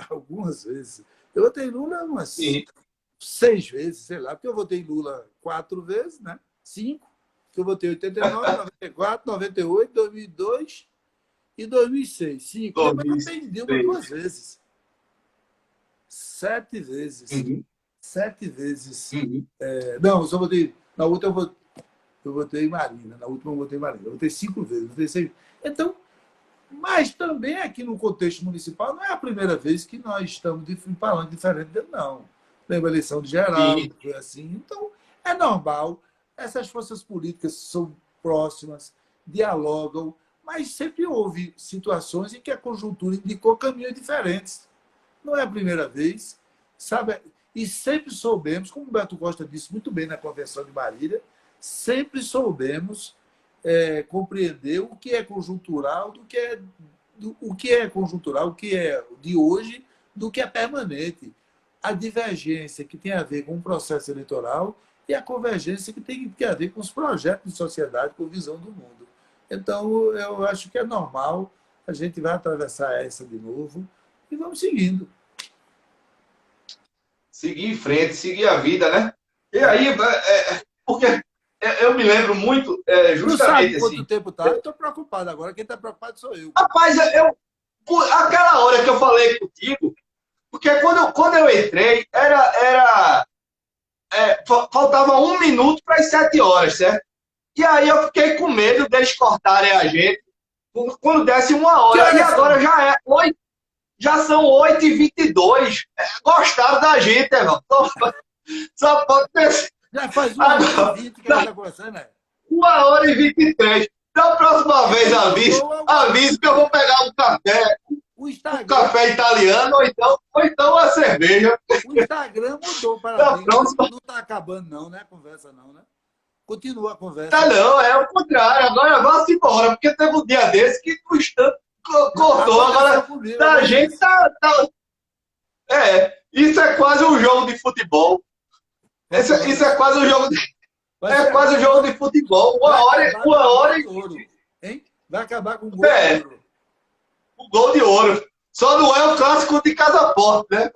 algumas vezes. Eu votei em Lula umas 6 vezes, sei lá, porque eu votei em Lula 4 vezes, né? 5, que eu votei em 89, 94, 98, 2002 e 2006. 5. Depois eu votei em Dilma 2 vezes. 7 vezes. Uhum. 7 vezes. Uhum. Não, eu só votei... Na outra eu votei em Marina. Na última eu votei em Marina. Eu votei 5 vezes. Votei 6. Então, mas também aqui no contexto municipal não é a primeira vez que nós estamos falando diferente dele, não. Lembra a eleição de Geraldo, foi assim. Então, é normal. Essas forças políticas são próximas, dialogam, mas sempre houve situações em que a conjuntura indicou caminhos diferentes. Não é a primeira vez, sabe? E sempre soubemos, como o Beto Costa disse muito bem na Convenção de Marília, sempre soubemos compreender o que é conjuntural, o que é conjuntural, o que é de hoje, do que é permanente. A divergência que tem a ver com o processo eleitoral e a convergência que tem a ver com os projetos de sociedade, com visão do mundo. Então, eu acho que é normal, a gente vai atravessar essa de novo e vamos seguindo. Seguir em frente, seguir a vida, né? E aí, porque eu me lembro muito, justamente sabe assim... quanto tempo tá? Eu estou preocupado agora, quem está preocupado sou eu. Rapaz, aquela hora que eu falei contigo, porque quando eu entrei, faltava 1 minuto para as 7 horas, certo? E aí eu fiquei com medo deles cortarem a gente quando desse 1 hora. E agora já são 8h22. Gostaram da gente, irmão. Só pode ter... Já faz 1h20 que ela está conversando, né? 1h23. Da próxima vez aviso que eu vou pegar um café. Um café italiano ou então uma cerveja. O Instagram mudou para mim. Não está acabando, não, né? A conversa, não, né? Continua a conversa. Tá, não, é o contrário. Agora vá-se embora, porque teve um dia desse que o instante cortou. Agora, a gente tá. Isso é quase um jogo de futebol. Isso é quase um jogo de. Quase um jogo de futebol. Uma hora e. Hein? Vai acabar com o gol de ouro. O gol de ouro. Só não é o clássico de Casa Forte, né?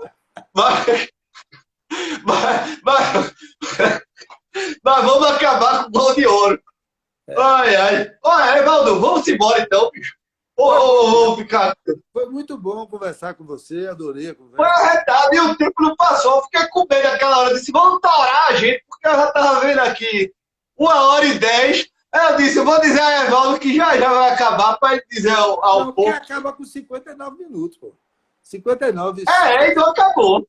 Mas vamos acabar com o gol de ouro. Ai. Olha, Evaldo, vamos embora então, bicho. Vou ficar. Foi muito bom conversar com você, adorei a conversa. Foi arretado e o tempo não passou. Eu fiquei com medo naquela hora. Eu disse, vamos torar a gente, porque eu já estava vendo aqui 1h10. Aí eu disse, eu vou dizer a Evaldo que já vai acabar para ele dizer ao povo. Acaba com 59 minutos, pô. 59. Então acabou.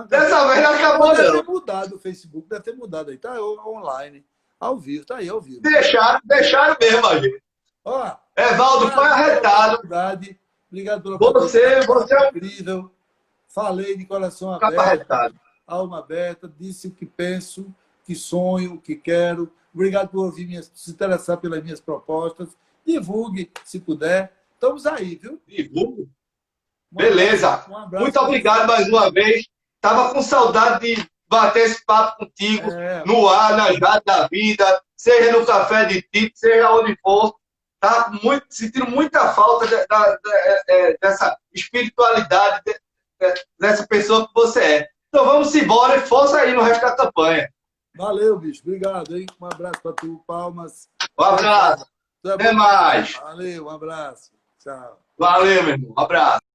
Dessa vez não acabou, não. Deve ter mudado o Facebook, deve ter mudado aí. Tá online. Ao vivo, tá aí, ao vivo. Deixaram mesmo, a gente. Ó, Evaldo, foi arretado. Obrigado pela Você é um incrível. Falei de coração capa aberto, arretado. alma aberta, disse o que penso, que sonho, o que quero. Obrigado por ouvir, se interessar pelas minhas propostas. Divulgue, se puder. Estamos aí, viu? Divulgue. Beleza. Muito obrigado mais uma vez. Tava com saudade de bater esse papo contigo no ar, na Jade da Vida, seja no Café de Tito, seja onde for. Tá sentindo muita falta dessa espiritualidade, dessa pessoa que você é. Então vamos embora e força aí no resto da campanha. Valeu, bicho. Obrigado, hein? Um abraço para tu, Palmas. Um abraço. Até mais. Valeu, um abraço. Tchau. Valeu, meu irmão. Um abraço.